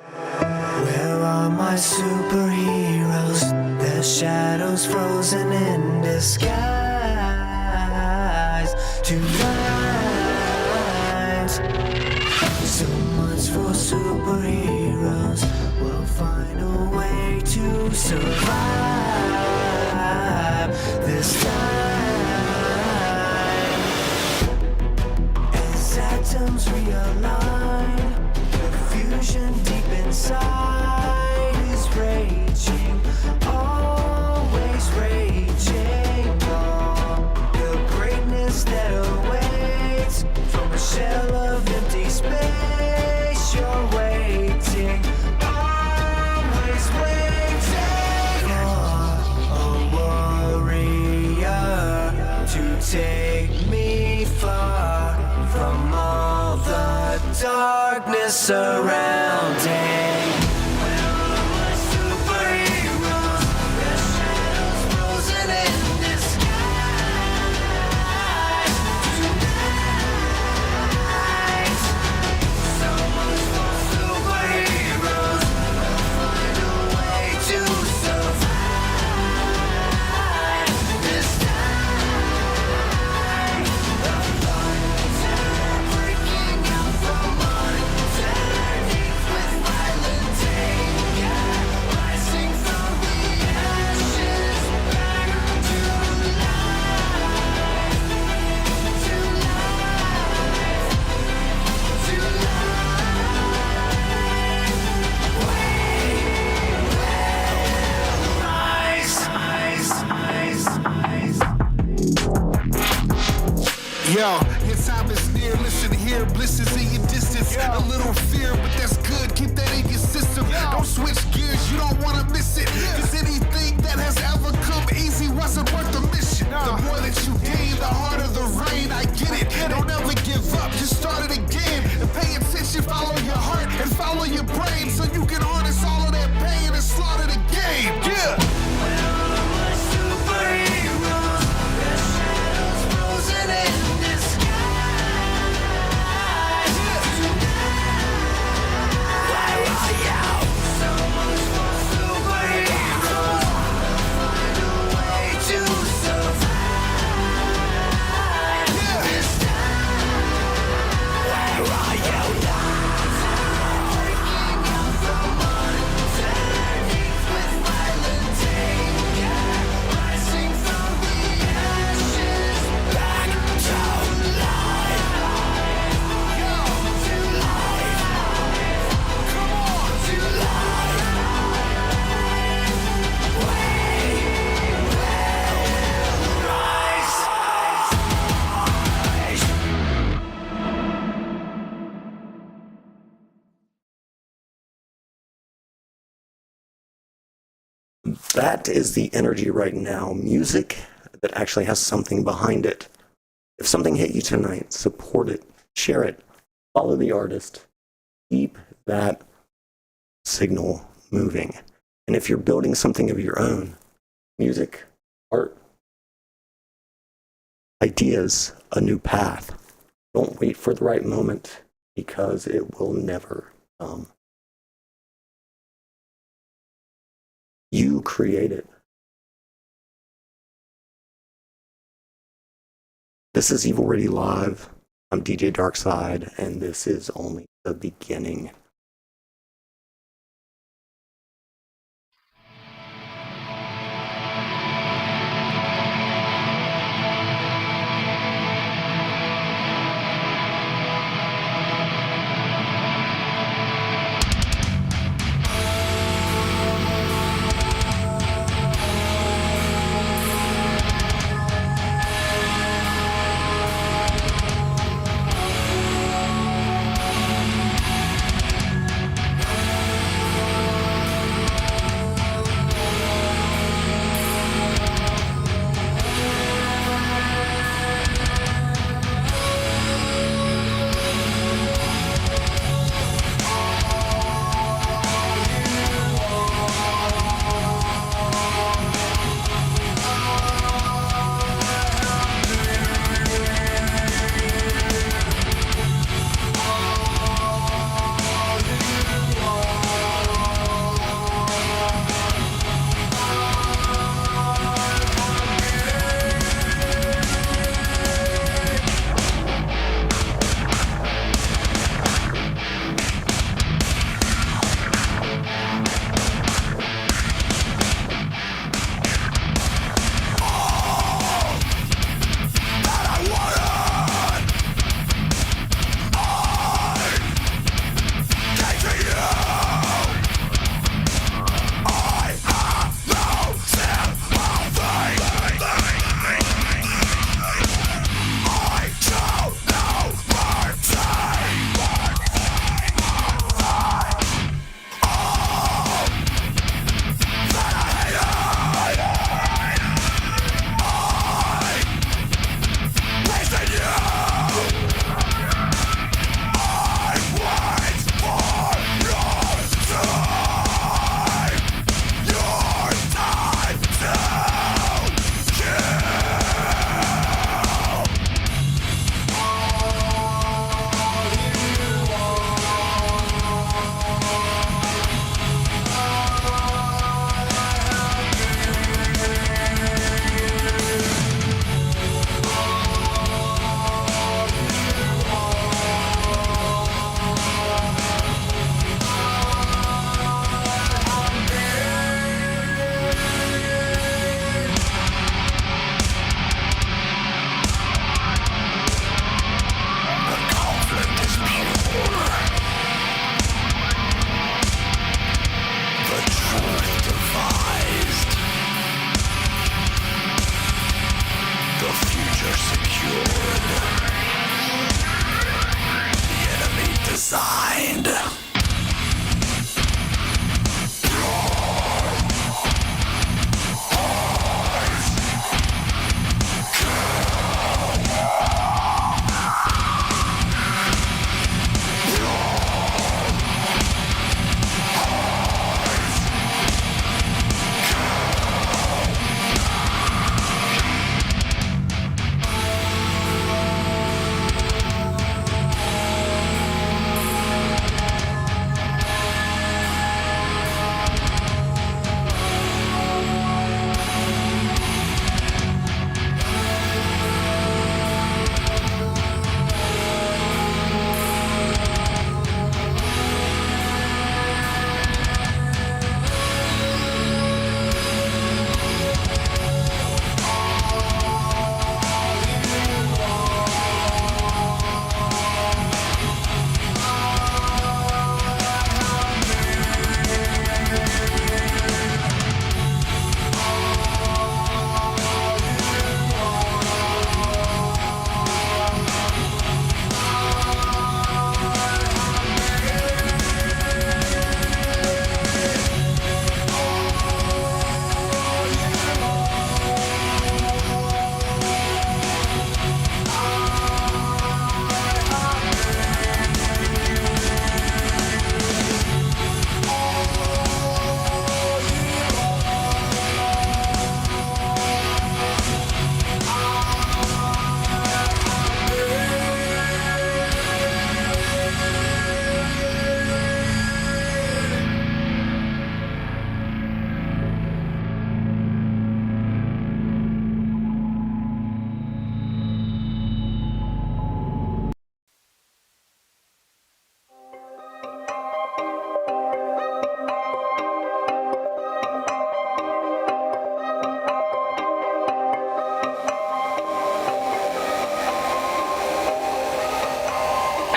Where are my superheroes? Their shadows frozen in disguise. Tonight, so much for superheroes. We'll find a way to survive this time. As atoms realign, the fusion deep inside is raging, always raging on. The greatness that awaits from a shell of empty space. You're waiting, always waiting for a warrior to take me far from all the darkness surrounding. Where are my superheroes? Their shadows frozen in disguise. Tonight, so much for superheroes. We'll find a way to survive this time. The thunder breaking out from underneath with violent anger, rising from the ashes back to life, to life, to Yo, your time is near, listen here, bliss is in your distance. A little fear, but that's good, keep that in your system. Don't switch gears, you don't wanna miss it. Cause anything that has ever come easy wasn't worth the mission. The more that you gain, the harder the rain, I get it. Don't ever give up, just start it again. And pay attention, follow your heart and follow your brain. So you can harness all of that pain and slaughter the game, yeah. Where are my superheroes? Their shadows frozen in disguise. Tonight, where are you? So much for superheroes. We'll find a way to survive this time. Where are you now? Breaking out from underneath with violent anger, rising from the ashes back to life. To life. Come on, to life. We will rise. That is the energy right now. Music that actually has something behind it. If something hit you tonight, support it, share it, follow the artist. Keep that signal moving. And if you're building something of your own, music, art, ideas, a new path, don't wait for the right moment because it will never come. You create it. This is Evil Radio Live. I'm DJ Darkside, and this is only the beginning. are secured. The enemy designed.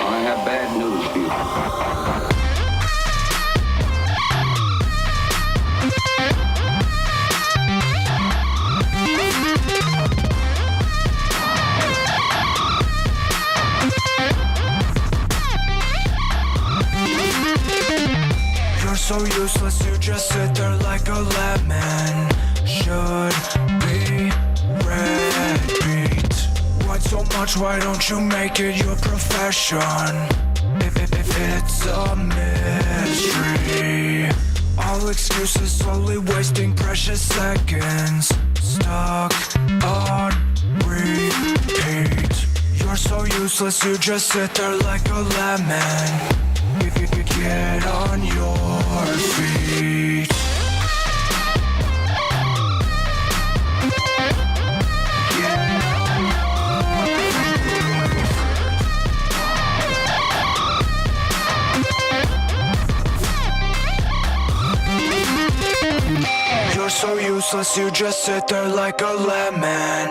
I have bad news for you. You're so useless, you just sit there like a lemon. Should be red beat. Why so much, why don't you make it your profession? If it's a mystery. All excuses, slowly wasting precious seconds. Stuck on repeat. You're so useless, you just sit there like a lemon. If you could get on your feet. You're so useless, you just sit there like a lemon.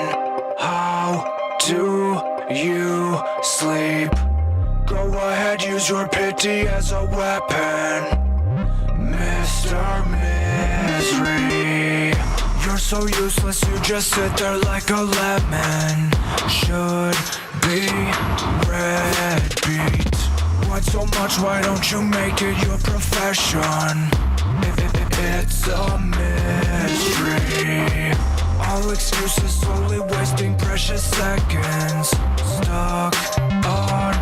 How do you sleep? Go ahead, use your pity as a weapon, Mr. Misery. You're so useless, you just sit there like a lemon. Should be red beat. Why so much, why don't you make it your profession? If it's a mystery. All excuses, slowly wasting precious seconds. Stuck on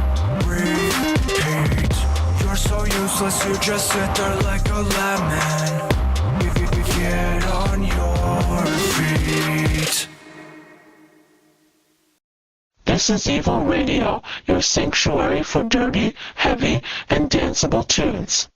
repeat. You're so useless, you just sit there like a lemon. If you could get on your feet. This is Evol Radio, your sanctuary for dirty, heavy, and danceable tunes.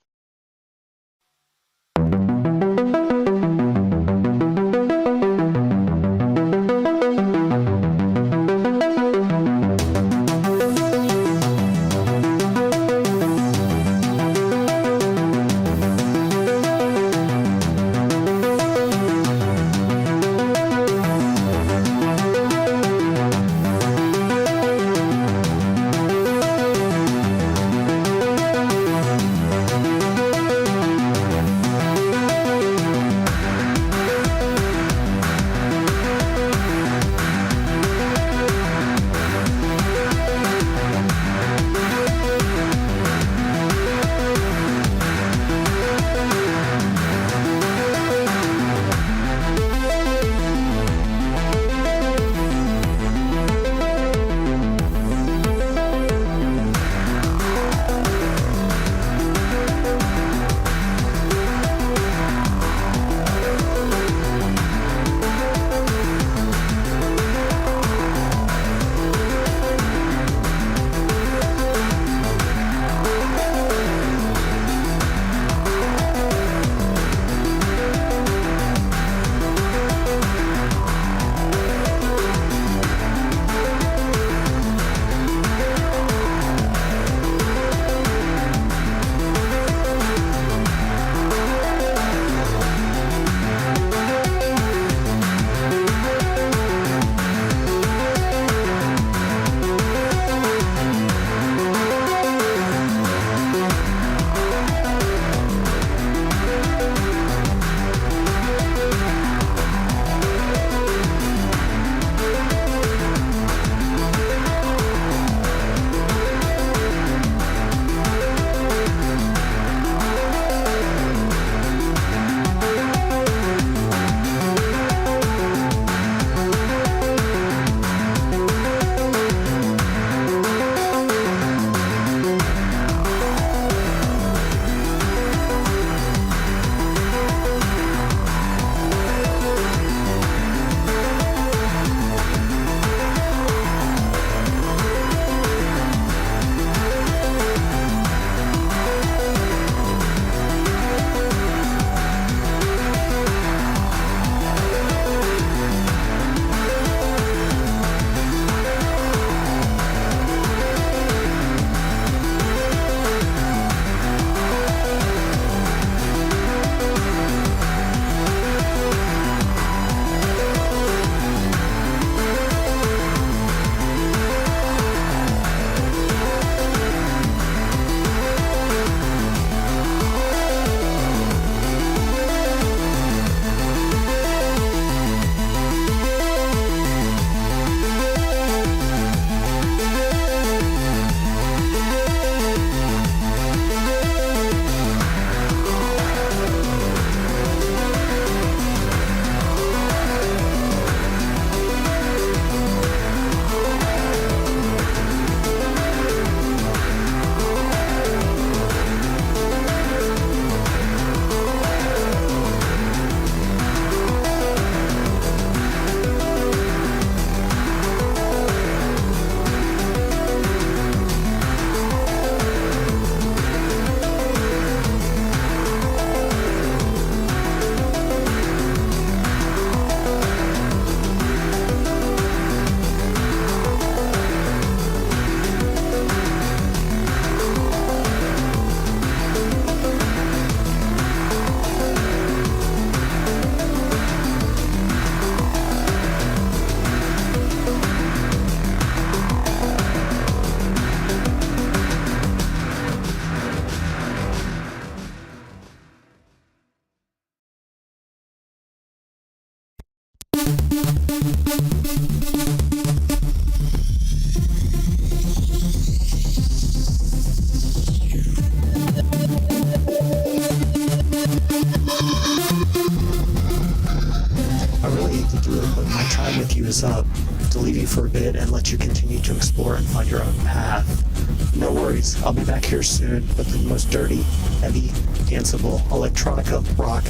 with you is up, to leave you for a bit and let you continue to explore and find your own path. No worries, I'll be back here soon with the most dirty, heavy, danceable, electronica, rock,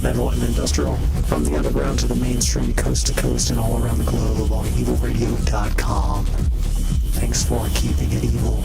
metal, and industrial, from the underground to the mainstream, coast to coast, and all around the globe on evilradio.com. Thanks for keeping it evil.